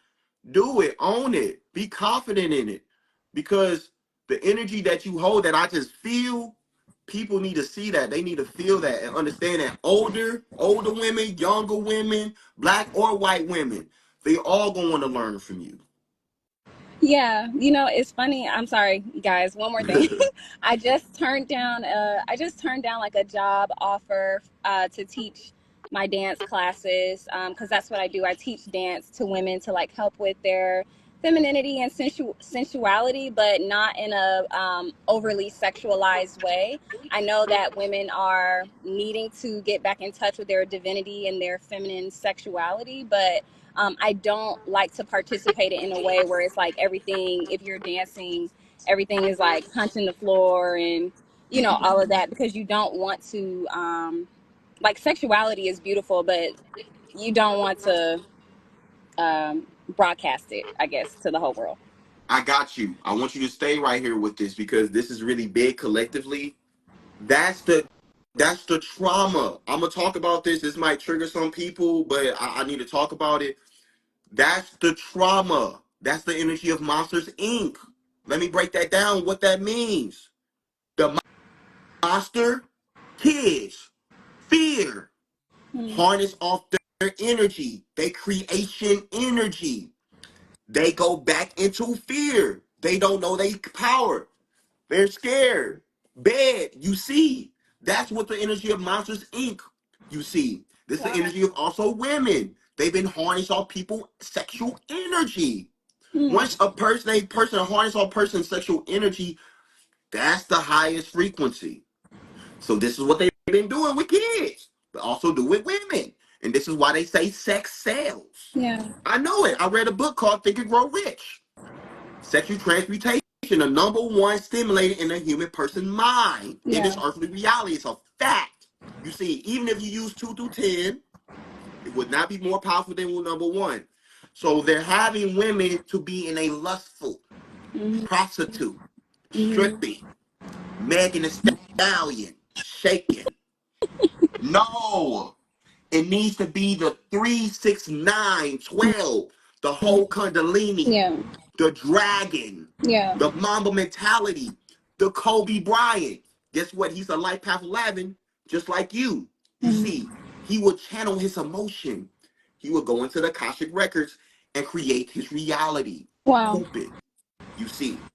do it, own it, be confident in it. Because the energy that you hold that I just feel, people need to see that. They need to feel that and understand that older women, younger women, black or white women, they all gonna want to learn from you. Yeah, it's funny. I'm sorry, guys. One more thing. I just turned down like a job offer to teach my dance classes because that's what I do. I teach dance to women to like help with their femininity and sensuality, but not in a overly sexualized way. I know that women are needing to get back in touch with their divinity and their feminine sexuality, but I don't like to participate in a way where it's like everything, if you're dancing, everything is like punching the floor and, all of that, because you don't want to, like, sexuality is beautiful, but you don't want to broadcast it, I guess, to the whole world. I got you. I want you to stay right here with this because this is really big collectively. That's the that's the trauma. I'm gonna talk about this. This might trigger some people, but I need to talk about it. That's the trauma. That's the energy of Monsters Inc. Let me break that down. What that means. The monster kids fear Hmm. harness off their energy, their creation energy. They go back into fear. They don't know their power. They're scared. Bad. You see, that's what the energy of Monsters Inc. You see, this is the Wow. energy of also women. They've been harnessed off people's sexual energy. Hmm. Once a person harness all person's sexual energy, that's the highest frequency. So this is what they've been doing with kids, but also do with women. And this is why they say sex sells. Yeah. I know it. I read a book called Think and Grow Rich. Sexual transmutation, the number one stimulator in the human person mind in this Yeah. earthly reality. It's a fact. You see, even if you use 2 through 10, it would not be more powerful than number one. So they're having women to be in a lustful, Hmm. prostitute, Hmm. stripping, Megan Thee Stallion, shaking. No, it needs to be the 3, 6, 9, 12, the whole Kundalini, Yeah. the dragon, Yeah. the Mamba mentality, the Kobe Bryant. Guess what? He's a life path 11, just like you. You Hmm. see, he would channel his emotion. He would go into the Akashic records and create his reality. Wow. Hoop it. You see,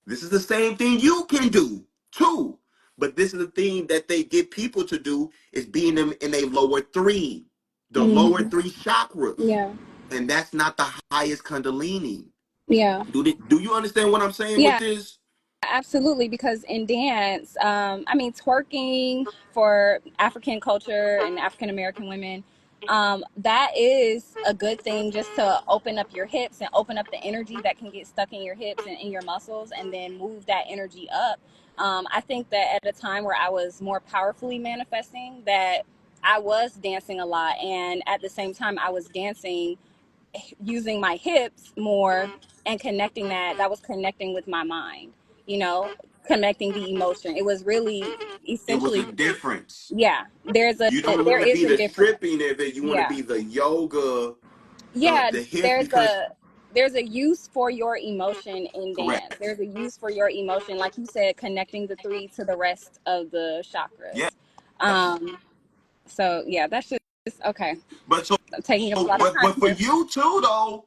this is the same thing you can do too. But this is the thing that they get people to do is being them in a lower three, the lower Hmm. three chakras. Yeah. And that's not the highest Kundalini. Yeah. Do you understand what I'm saying with Yeah. this? Absolutely, because in dance, I mean, twerking for African culture and African American women, That is a good thing, just to open up your hips and open up the energy that can get stuck in your hips and in your muscles, and then move that energy up. I think that at a time where I was more powerfully manifesting, that I was dancing a lot, and at the same time I was dancing using my hips more, and connecting that was connecting with my mind, you know, connecting the emotion. It was really It was a essentially, difference. yeah, You don't there want to is be a the difference. stripping of it. You want to Yeah. be the yoga, Yeah, the hip, there's because a there's a use for your emotion in dance. correct. There's a use for your emotion, like you said, connecting the three to the rest of the chakras. Yes. So yeah, that's just okay. But so, I'm taking up a lot of but time for here. you too though,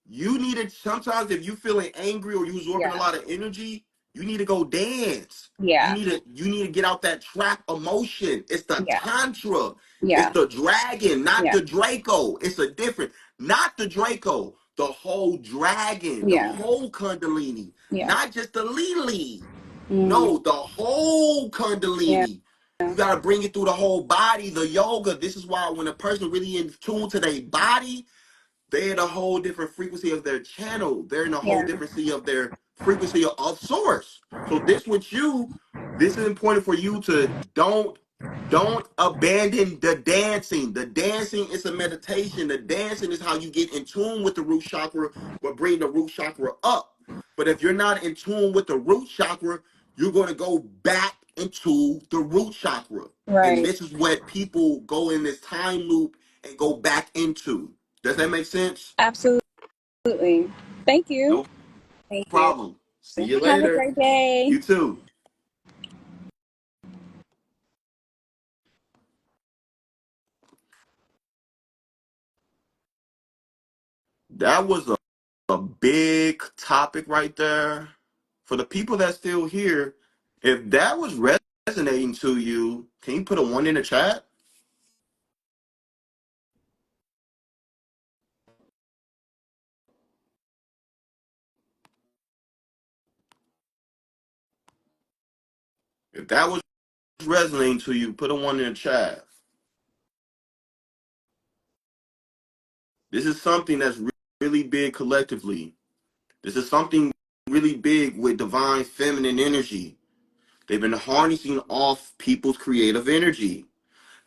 you need it sometimes if you feeling angry or you absorbing a Yeah, lot of energy, you need to go dance. yeah, You need to get out that trap emotion. It's the yeah, tantra. It's yeah, the dragon, not yeah, the Draco. It's a different, not the Draco, the whole dragon, the yeah, whole Kundalini, yeah, not just the Lili. mm, No, the whole yeah, Kundalini. You gotta bring it through the whole body, the yoga. This is why when a person really in tune to their body, they're in a whole different frequency of their channel. They're in a whole yeah, different frequency of their frequency of source. So this with you, this is important for you to don't abandon the dancing. The dancing is a meditation. The dancing is how you get in tune with the root chakra, but bring the root chakra up. But if you're not in tune with the root chakra, you're going to go back into the root chakra. And right. this is what people go in this time loop and go back into. Does that make sense? Absolutely. Thank you. No Thank you. problem. See you Have a later. great day. You too. That was a big topic right there. For the people that's still here, if that was resonating to you, can you put a one in the chat? If that was resonating to you, put a one in the chat. This is something that's really big collectively. This is something really big with divine feminine energy. They've been harnessing off people's creative energy.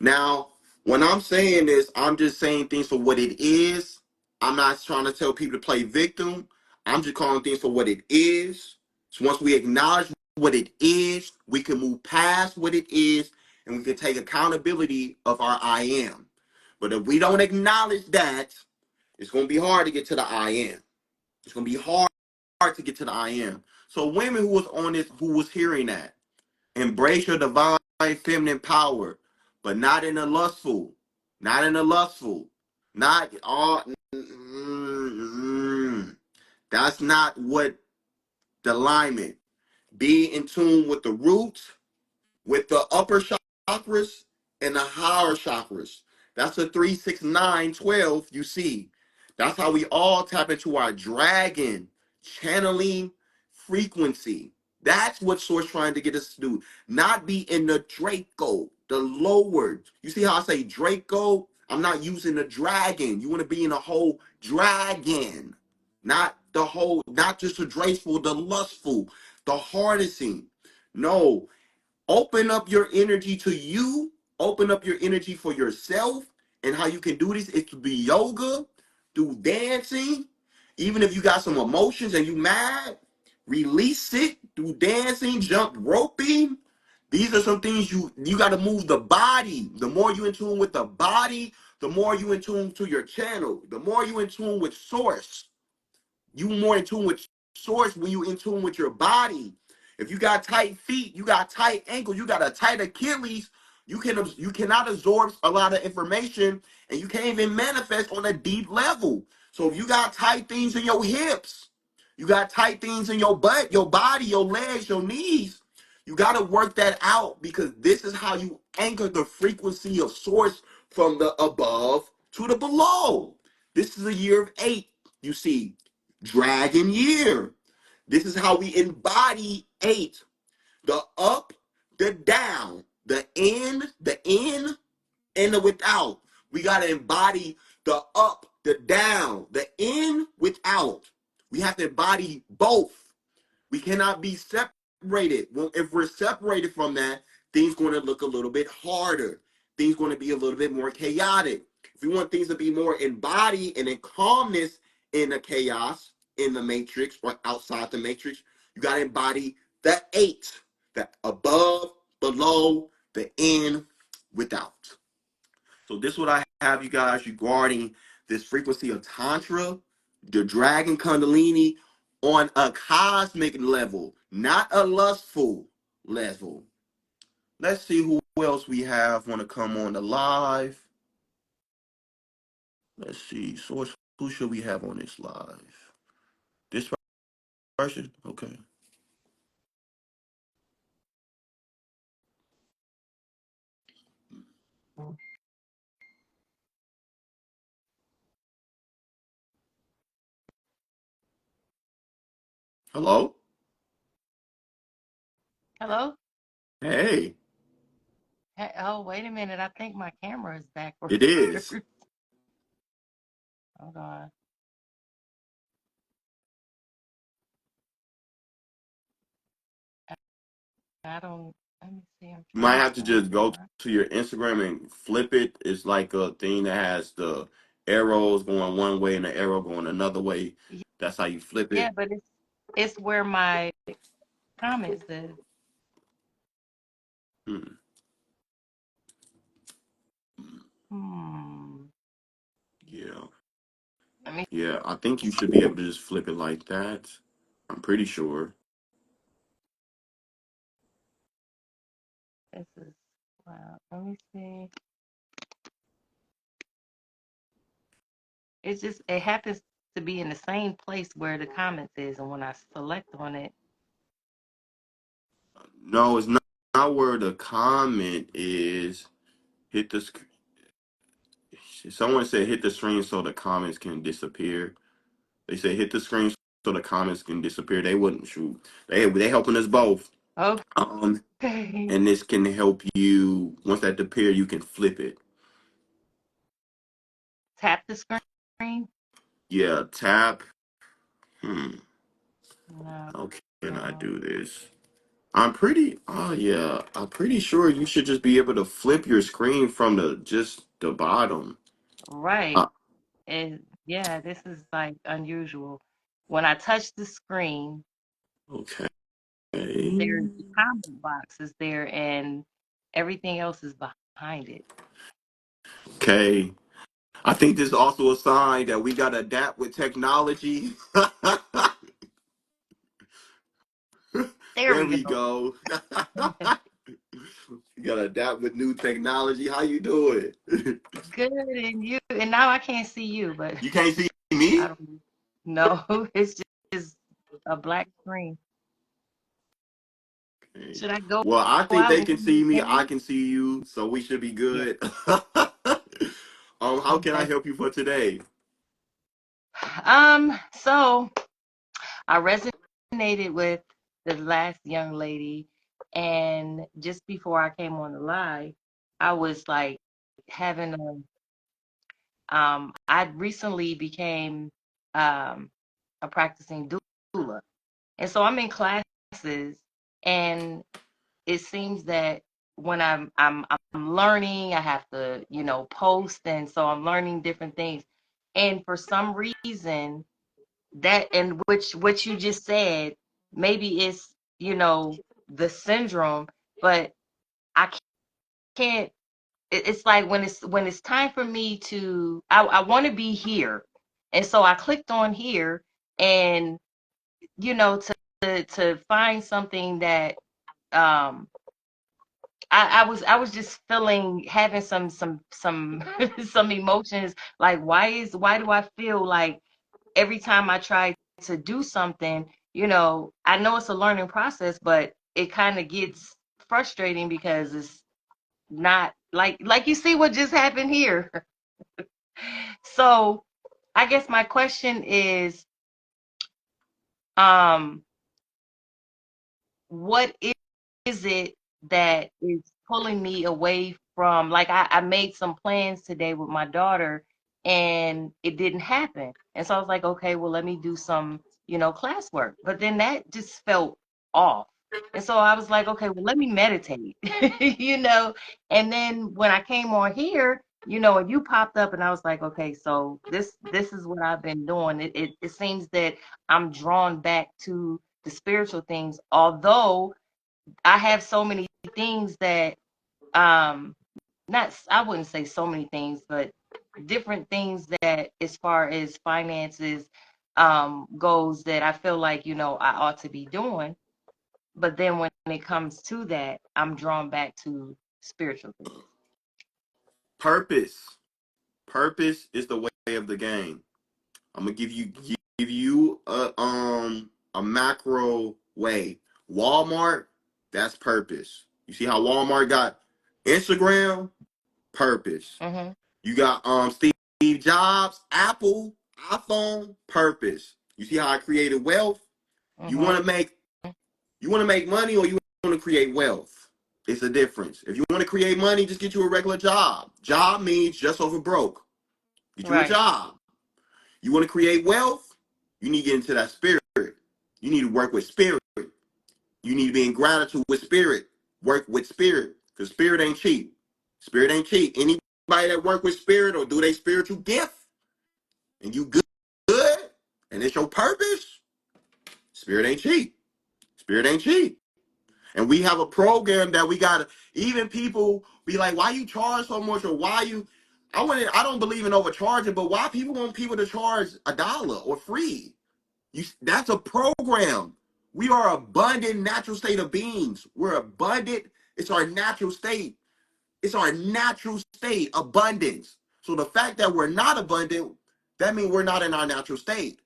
Now, when I'm saying this, I'm just saying things for what it is. I'm not trying to tell people to play victim. I'm just calling things for what it is. So once we acknowledge what it is, we can move past what it is and we can take accountability of our I am. But if we don't acknowledge that, it's going to be hard to get to the I am. It's going to be hard to get to the I am. So women who was on this, who was hearing that, embrace your divine feminine power, but not in a lustful, not in a lustful, not all. That's not what the alignment. Be in tune with the roots, with the upper chakras and the higher chakras. That's the 3, 6, 9, 12. You see. That's how we all tap into our dragon channeling frequency. That's what Source trying to get us to do. Not be in the Draco, the lower. You see how I say Draco? I'm not using the dragon. You want to be in a whole dragon. Not the whole, not just the graceful, the lustful, the harnessing. No, open up your energy to you, open up your energy for yourself, and how you can do this is to be yoga, do dancing. Even if you got some emotions and you mad, release it, do dancing, jump roping. These are some things you got to move the body. The more you in tune with the body, the more you in tune to your channel, the more you in tune with source. You more in tune with source when you in tune with your body. If you got tight feet, you got tight ankles, you got a tight Achilles, you cannot absorb a lot of information and you can't even manifest on a deep level. So if you got tight things in your hips, you got tight things in your butt, your body, your legs, your knees, you got to work that out because this is how you anchor the frequency of source from the above to the below. This is a year of 8, you see. Dragon year. This is how we embody 8. The up, the down, the in, and the without. We got to embody the up, the down, the in with out. We have to embody both. We cannot be separated. Well, if we're separated from that, things going to look a little bit harder. Things going to be a little bit more chaotic. If we want things to be more embodied and in calmness in the chaos, in the matrix or outside the matrix, you got to embody the eight, the above, below, the in, without. So this is what I have you guys regarding this frequency of Tantra, the Dragon Kundalini on a cosmic level, not a lustful level. Let's see who else we have want to come on the live. Let's see. So who should we have on this live? This person? Okay. Hello? Hello? Hey, Hey, oh, wait a minute. I think my camera is backwards. it is. Hold on. I don't, let me see. I'm You might trying to have to find just go mine. to your Instagram and flip it. It's like a thing that has the arrows going one way and the arrow going another way. That's how you flip Yeah, it. but it's where my comments is. Hmm. Hmm. Yeah. Let me Yeah. I think you should be able to just flip it like that. I'm pretty sure. this is wow. Let me see. It's just it happens to be in the same place where the comments is, and when I select on it, No, it's not where the comment is. Hit the someone said hit the screen so the comments can disappear. They said hit the screen so the comments can disappear. They wouldn't shoot. They helping us both. Um okay, and this can help you once that disappear you can flip it. tap the screen. Yeah, tap. No, How can I no. do this? I'm pretty sure you should just be able to flip your screen from the bottom. Right. Uh, And yeah, this is like unusual. When I touch the screen, okay. there's the comment box is there and everything else is behind it. Okay. I think this is also a sign that we gotta adapt with technology. There There we we go. go. You gotta adapt with new technology. How you doing? Good, and you, and now I can't see you, but You can't see I me? don't know. It's just a black screen. Okay. Should I go Well, I think out they and can come back see me. I in? can see you, so we should be Yeah. good. How can I Okay. help you for today? So I resonated with the last young lady, and just before I came on the live, I was like having I recently became um a practicing doula. And so I'm in classes, and it seems that when I'm learning, I have to, post, and so I'm learning different things. And for some reason, that and which what you just said, maybe it's, the syndrome, but I can't it's like when it's time for me to I want to be here. And so I clicked on here, and to find something that um I was just feeling having some some emotions, like why do I feel like every time I try to do something, I know it's a learning process, but it kind of gets frustrating because it's not like you see what just happened here. So I guess my question um what is it that is pulling me away from, like, I made some plans today with my daughter and it didn't happen. And so I was like, okay, well, let me do some, classwork. But then that just felt off. And so I was like, okay, well, let me meditate, And then when I came on here, and you popped up and I was like, okay, so this is what I've been doing. It seems that I'm drawn back to the spiritual things, although I have so many things that um not I wouldn't say so many things, but different things that as far as finances goes that I feel like, I ought to be doing. But then when it comes to that, I'm drawn back to spiritual things. Purpose is the way of the game. I'm gonna give you a macro way. Walmart, that's purpose. You see how Walmart got Instagram? Purpose. Mm-hmm. You got Steve Jobs, Apple, iPhone, purpose. You see how I created wealth? You Mm-hmm. want to make money, or you want to create wealth? It's a difference. If you want to create money, just get you a regular job. Job means just over broke. Get you a Right. job. You want to create wealth? You need to get into that spirit. You need to work with spirit. You need to be in gratitude with spirit. Work with spirit. Because spirit ain't cheap. Spirit ain't cheap. Anybody that work with spirit or do their spiritual gift and you good and it's your purpose, spirit ain't cheap. Spirit ain't cheap. And we have a program that we got to, even people be like, why you charge so much, or why you, I don't believe in overcharging, but why people want people to charge $1 or free? That's a program. We are abundant natural state of beings. We're abundant. It's our natural state. It's our natural state, abundance. So the fact that we're not abundant, that means we're not in our natural state.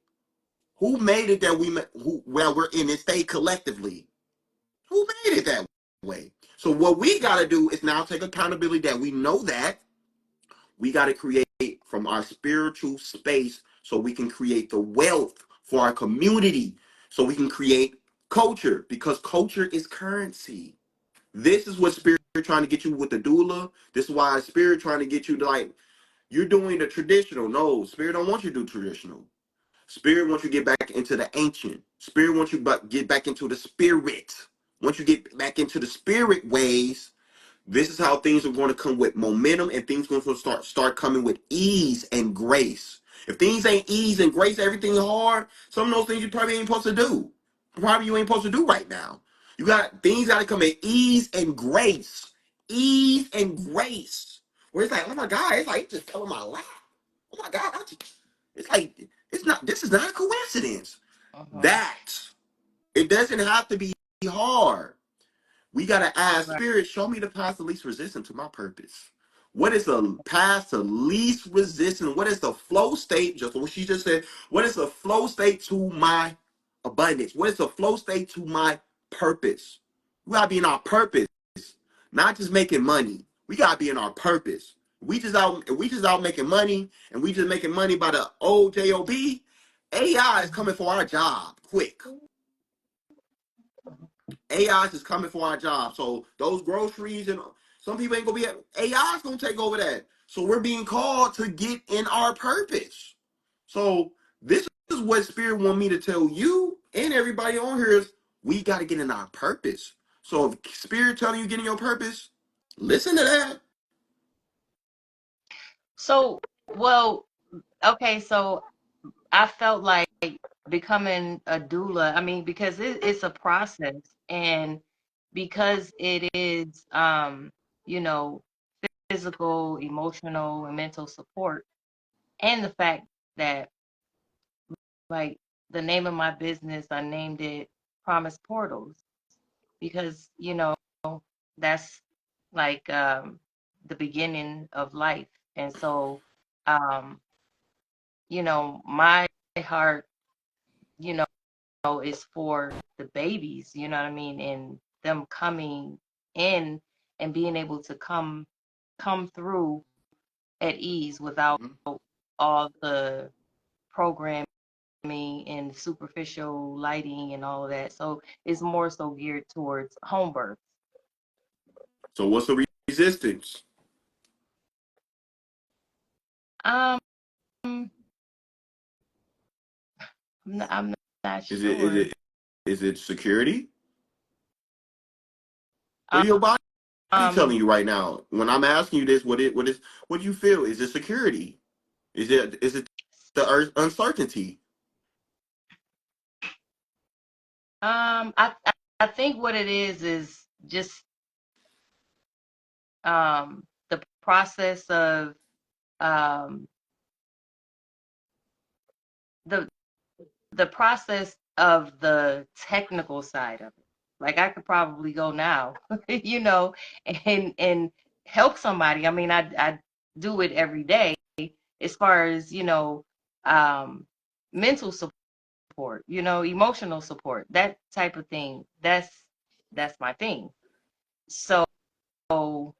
Who made it that we're in this state collectively? Who made it that way? So what we got to do is now take accountability that we know that we got to create from our spiritual space so we can create the wealth for our community, so we can create culture, because culture is currency. This is what spirit trying to get you with the doula. This is why spirit trying to get you to, like, you're doing the traditional. No, spirit don't want you to do traditional. Spirit wants you to get back into the ancient. Spirit wants you to get back into the spirit. Once you get back into the spirit ways, this is how things are going to come with momentum, and things are going to start coming with ease and grace. If things ain't ease and grace, everything hard, some of those things you probably ain't supposed to do. Probably you ain't supposed to do right now. You got things got to come in ease and grace. Ease and grace. Where it's like, oh my God, it's like it just fell in my lap. Oh my God, it's like it's not. This is not a coincidence. Mm-hmm. That it doesn't have to be hard. We got to ask Right. spirit, show me the path of least resistance to my purpose. What is the path to least resistance? What is the flow state? Just what she just said. What is the flow state to my abundance? What is the flow state to my purpose? We gotta be in our purpose, not just making money. We gotta be in our purpose. We just out making money, and we just making money by the old job. AI is coming for our job quick. AI is coming for our job. So those groceries, and some people ain't gonna be AI is gonna take over that. So we're being called to get in our purpose. So this is what spirit want me to tell you and everybody on here is we gotta get in our purpose. So if spirit telling you get in your purpose, listen to that. So, well, okay, so I felt like becoming a doula, I mean, because it's a process, and because it is, you know, physical, emotional, and mental support, and the fact that, like, the name of my business, I named it Promise Portals, because, that's like the beginning of life. And so, um, my heart, you know, is for the babies, you know what I mean, and them coming in and being able to come through at ease without Mhm. all the programming and superficial lighting and all of that. So it's more so geared towards home birth. So what's the resistance? Um, I'm I'm not Is it is sure. it is it security? What Um, are your body telling um, you right now? When I'm asking you this, what do you feel? Is it security? Is it the uncertainty? I think what it is just the process of um the the process of the technical side of it. Like I could probably go now, you know, and help somebody. I mean, I do it every day as far as, mental support, emotional support, that type of thing. That's my thing. So I'm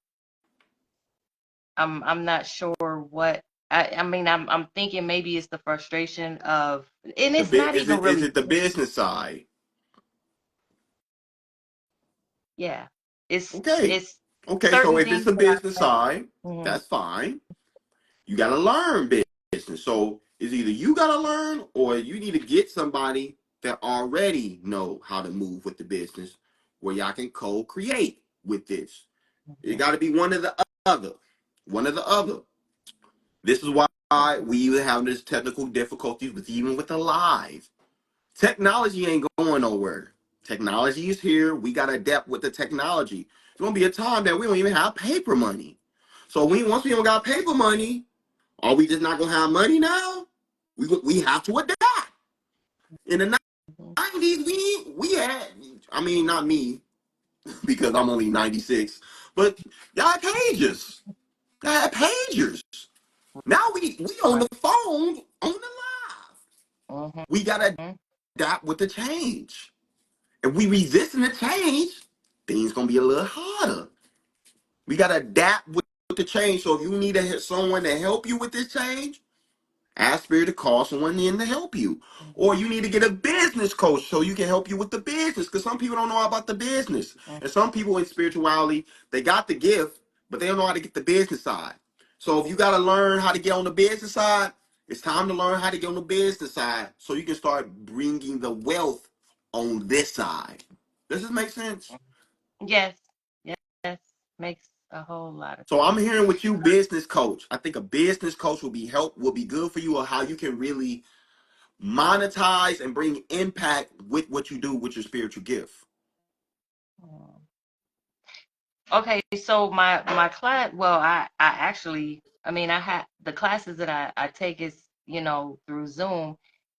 not sure what I mean, I'm thinking maybe it's the frustration of, and The it's bit not is even it is really, it the business side? yeah. It's Okay. it's Okay, so certain if it's things a that business side, mhm, that's fine. You gotta learn business. So it's either you gotta learn or you need to get somebody that already know how to move with the business where y'all can co-create with this. It mhm, gotta be one or the other. One or the other. This is why we even have this technical difficulties with even with the live. Technology ain't going nowhere. Technology is here. We gotta adapt with the technology. There's gonna be a time that we don't even have paper money. So once we don't got paper money, are we just not gonna have money now? We have to adapt. In the mhm, 90s, we had, I mean, not me because I'm only 96, but y'all had pages. Y'all had pagers. Now we on right, the phone on the live. mhm, We gotta adapt with the change. If we resisting the change, things gonna be a little harder. We gotta adapt with the change. So if you need someone to help you with this change, ask Spirit to call someone in to help you. Or mhm, you need to get a business coach so you can help you with the business. Because some people don't know about the business. mhm, And some people in spirituality, they got the gift, but they don't know how to get the business side. So if you got to learn how to get on the business side, it's time to learn how to get on the business side so you can start bringing the wealth on this side. Does this make sense? mhm. Yes, yes, makes a whole lot of So I'm sense. hearing with you, business coach. I think a business coach will be good for you, or how you can really monetize and bring impact with what you do with your spiritual gift. Mm. Okay, so my class, well, I actually, I mean, I had the classes that I take is, through Zoom,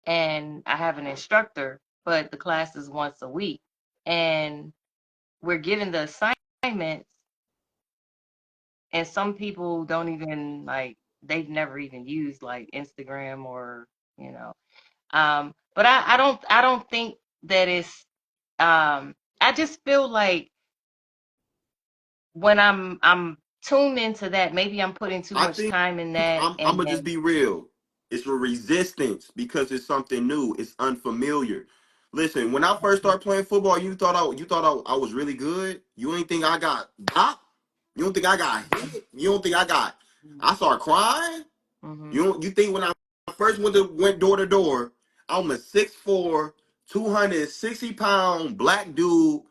and I have an instructor, but the class is once a week, and we're given the assignments, and some people don't even like, they've never even used like Instagram or, you know, but I don't think that it's, I just feel like when I'm tuned into that, maybe I'm putting too I much think time in that, I'm and gonna just then be real. It's a resistance because it's something new. It's unfamiliar. Listen, when I first started playing football, you thought I was really good. You ain't think I got got. You don't think I got hit. You don't think I got. I started crying. mm-hmm, You think when I first went door to door, I'm a 6'4", 260-pound black dude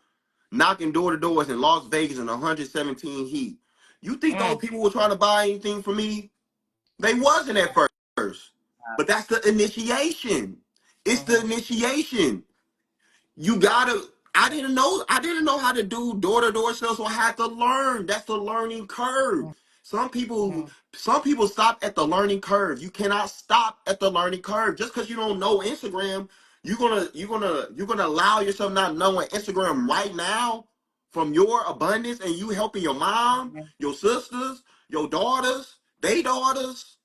knocking door to doors in Las Vegas in 117 heat. You think those mm, people were trying to buy anything from me? They wasn't at first. But that's the initiation. It's the mm-hmm, initiation. You gotta. I didn't know how to do door-to-door sales, so I had to learn. That's the learning curve. Some people mm-hmm, some people stop at the learning curve. You cannot stop at the learning curve. Just because you don't know Instagram, you're gonna allow yourself not knowing Instagram right now from your abundance, and you helping your mom, mm-hmm, your sisters, your daughters, they daughters.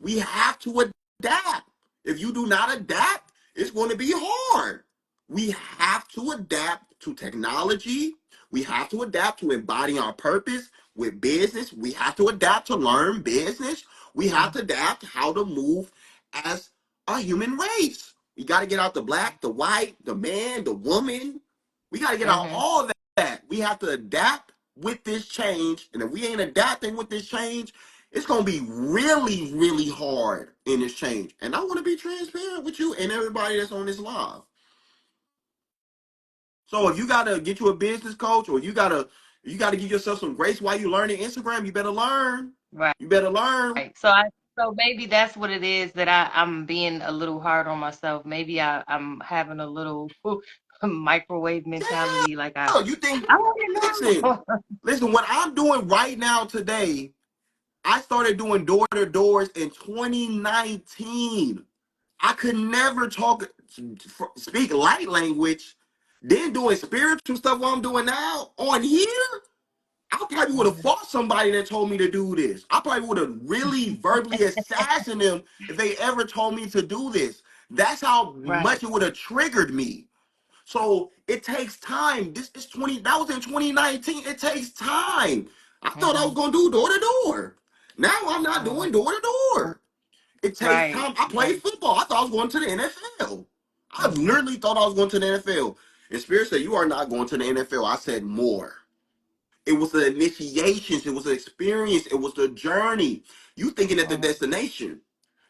We have to adapt. If you do not adapt, it's going to be hard. We have to adapt to technology. We have to adapt to embodying our purpose with business. We have to adapt to learn business. We have to adapt how to move as a human race. We got to get out the black, the white, the man, the woman. We got to get out mm-hmm, all that. We have to adapt with this change. And if we ain't adapting with this change, It's gonna be really, really hard in this change. And I want to be transparent with you and everybody that's on this live. So if you gotta get you a business coach, or you gotta give yourself some grace while you learning Instagram, you better learn. Right. You better learn. Right. So maybe that's what it is that I'm being a little hard on myself. Maybe I'm having a little microwave mentality. Like Yeah. You think I want to listen, know. listen, what I'm doing right now today, I started doing door-to-doors in 2019. I could never speak light language, then doing spiritual stuff what I'm doing now on here. I probably would have Mhm. fought somebody that told me to do this. I probably would have really verbally assassinated them if they ever told me to do this. That's how Right. much it would have triggered me. So it takes time. This is 20, that was in 2019. It takes time. I thought I was Mhm. gonna do door to door. Now I'm not Mhm. doing door to door. It takes Right. time. I played Right. football. I thought I was going to the NFL. I Mhm. literally thought I was going to the NFL. And Spirit said, "You are not going to the NFL." I said, "More." It was the initiations. It was the experience. It was the journey. You thinking at the Mhm. destination.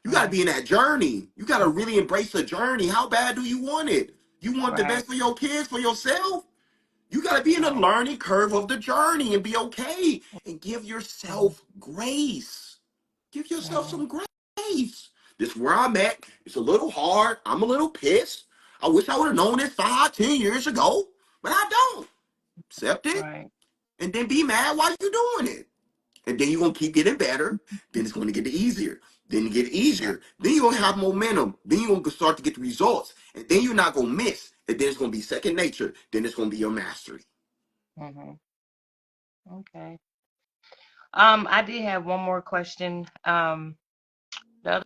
You got to Mhm. be in that journey. You got to really embrace the journey. How bad do you want it? You want the Right. best for your kids, for yourself? You got to be in the Right. learning curve of the journey and be okay and give Mhm. yourself grace. Give yourself Mhm. some grace. This is where I'm at. It's a little hard. I'm a little pissed. I wish I would have known this 5, 10 years ago, but I don't. Accept it Right. and then be mad while you're doing it. And then you're going to keep getting better. Then it's going to get easier. Then you get Right. easier. Then you're going to have momentum. Then you're going to start to get the results. And then you're not going to miss. And then it's going to be second nature. Then it's going to be your mastery. Mhm. Okay. I did have one more question. The other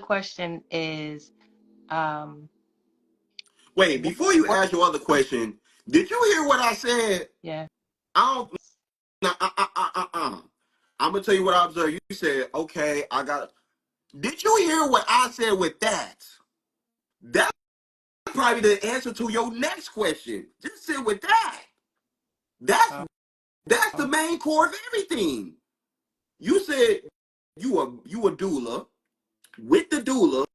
question is, um, Wait, what, before you what, ask your other question, did you hear what I said? yeah. I don't. I'm gonna tell you what I observed. You said, "Okay, I got." Did you hear what I said with that? That's probably the answer to your next question. Just sit with that. That's Uh, that's the main core of everything. You said you a doula. With the doula,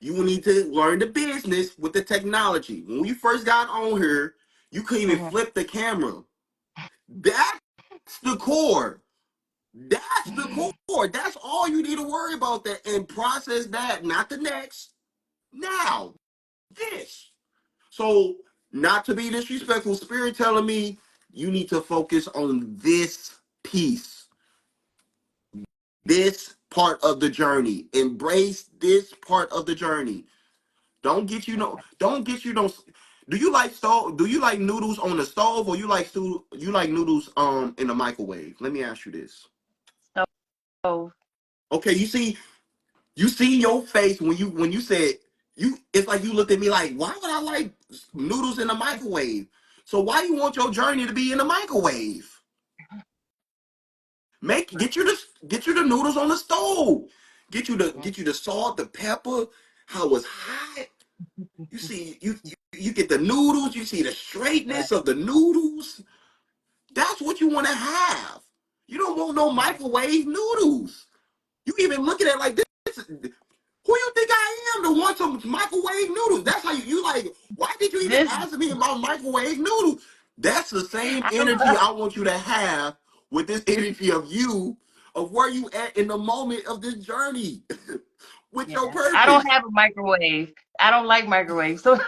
you need to learn the business with the technology. When we first got on here, you couldn't even mhm. flip the camera. That's the core. That's the core. That's all you need to worry about that and process that, not the next. Now, this. So, not to be disrespectful, Spirit telling me you need to focus on this piece, this part of the journey. Embrace this part of the journey. Don't get you no. Don't get you no. Do you like stove? Do you like noodles on the stove, or you like noodles in the microwave? Let me ask you this. So, Okay, you see your face when you said you. It's like you looked at me like, why would I like noodles in the microwave? So why you want your journey to be in the microwave? Get you the noodles on the stove. Get you the salt, the pepper, how it's hot. You see, you get the noodles. You see the right, straightness of the noodles. That's what you want to have. You don't want no right. microwave noodles. You even look at it like this. Who you think I am to want some microwave noodles? That's how you like. Why did you even This, ask me about microwave noodles? That's the same I don't energy know. I want you to have with this energy of you, of where you at in the moment of this journey with your Yeah, I don't purpose. have a microwave. I don't like microwaves. So,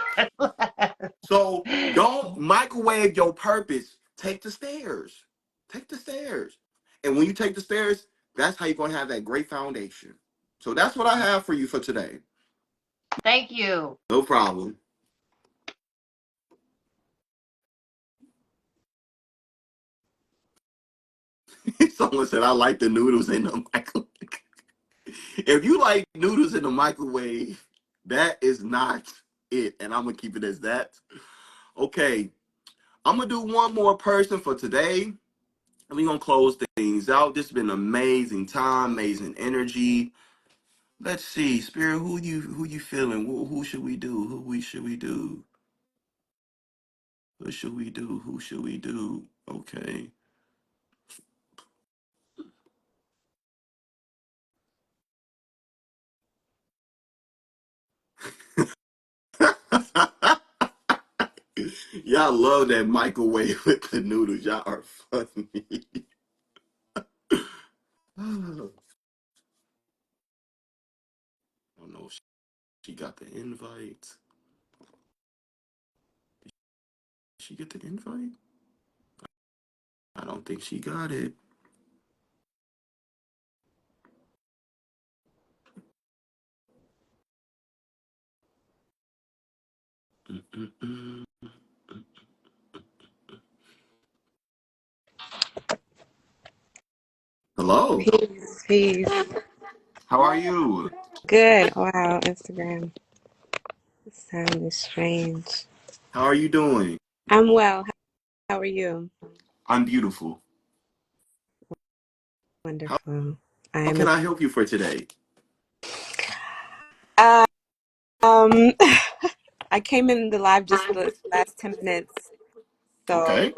So don't microwave your purpose. Take the stairs. Take the stairs. And when you take the stairs, that's how you're gonna have that great foundation. So that's what I have for you for today. thank you. No problem. Someone said I like the noodles in the microwave. If you like noodles in the microwave, that is not it. And I'm gonna keep it as that. Okay. I'm gonna do one more person for today. And we're gonna close things out. This has been an amazing time, amazing energy. Let's see, Spirit, who you feeling? Who should we do? Who should we do? What should we do? Who should we do? Okay. Y'all love that microwave with the noodles. Y'all are funny. I don't know if she got the invite. Did she get the invite? I don't think she got it. Mm-mm-mm. Hello. Peace, peace. How are you? Good. Wow, Instagram. Sound is strange. How are you doing? I'm well. How are you? I'm beautiful. How, Wonderful. how I'm can I help you for today? a, um I came in the live just the last 10 minutes. So Okay.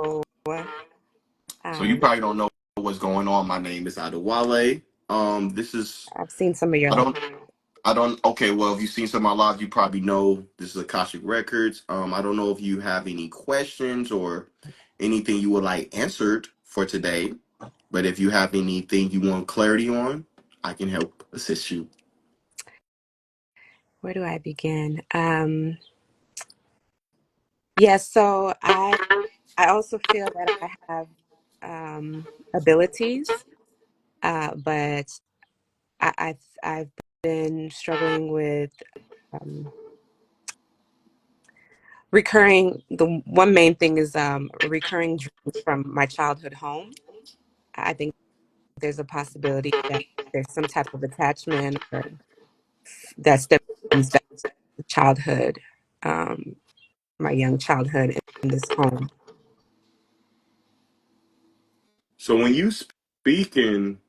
So you probably don't know what's going on. My name is Adewale. This is I've seen some of your I live. don't I don't okay, well if you've seen some of my lives, you probably know this is Akashic Records. I don't know if you have any questions or anything you would like answered for today, but if you have anything you want clarity on, I can help assist you. Where do I begin? Yes, so I also feel that I have abilities, but I've been struggling with um the one main thing is recurring dreams from my childhood home. I think there's a possibility that there's some type of attachment or that stems back to childhood, um, my young childhood in this home. So when you speaking,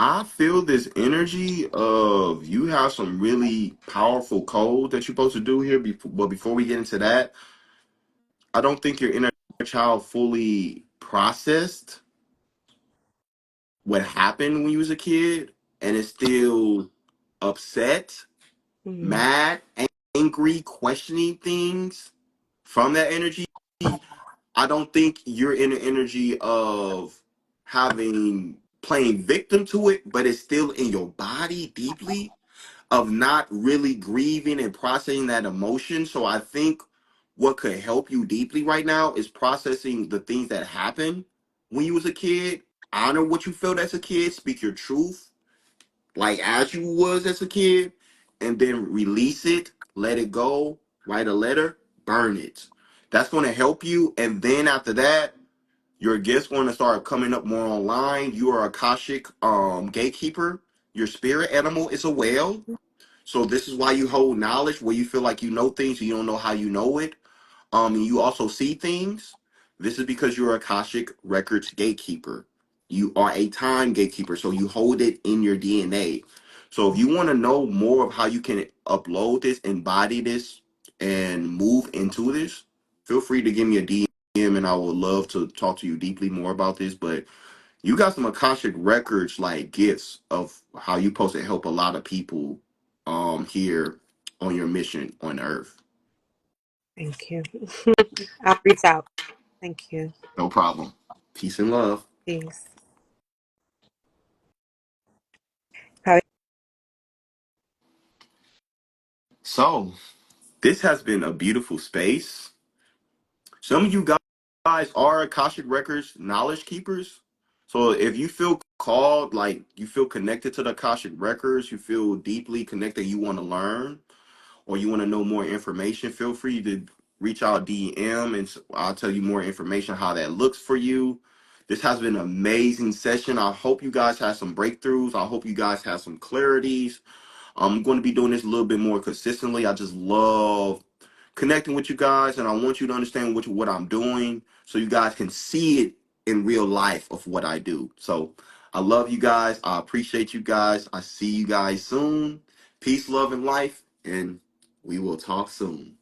I feel this energy of you have some really powerful code that you're supposed to do here. But before we get into that, I don't think your inner child fully processed what happened when you was a kid, and is still upset, Mm, mad, angry, questioning things from that energy. I don't think you're in the energy of having playing victim to it, but it's still in your body deeply of not really grieving and processing that emotion. So I think what could help you deeply right now is processing the things that happened when you was a kid. Honor what you felt as a kid, speak your truth, like as you was as a kid, and then release it, let it go, write a letter, burn it. That's going to help you. And then after that, your gifts going to start coming up more online. You are a Akashic gatekeeper. Your spirit animal is a whale. So this is why you hold knowledge where you feel like you know things, you don't know how you know it. And you also see things. This is because you're a Akashic Records gatekeeper. You are a time gatekeeper, so you hold it in your DNA. So if you want to know more of how you can upload this, embody this, and move into this, feel free to give me a DM, and I would love to talk to you deeply more about this. But you got some Akashic Records like gifts of how you supposed to help a lot of people here on your mission on Earth. thank you. I'll reach out. Thank you. No problem. Peace and love. Peace. Probably. So, this has been a beautiful space. Some of you guys are Akashic Records knowledge keepers. So, if you feel called, like you feel connected to the Akashic Records, you feel deeply connected, you want to learn, or you want to know more information, feel free to reach out DM and I'll tell you more information how that looks for you. This has been an amazing session. I hope you guys have some breakthroughs. I hope you guys have some clarities. I'm going to be doing this a little bit more consistently. I just love connecting with you guys, and I want you to understand what I'm doing so you guys can see it in real life of what I do. So I love you guys. I appreciate you guys. I see you guys soon. Peace, love, and life, and we will talk soon.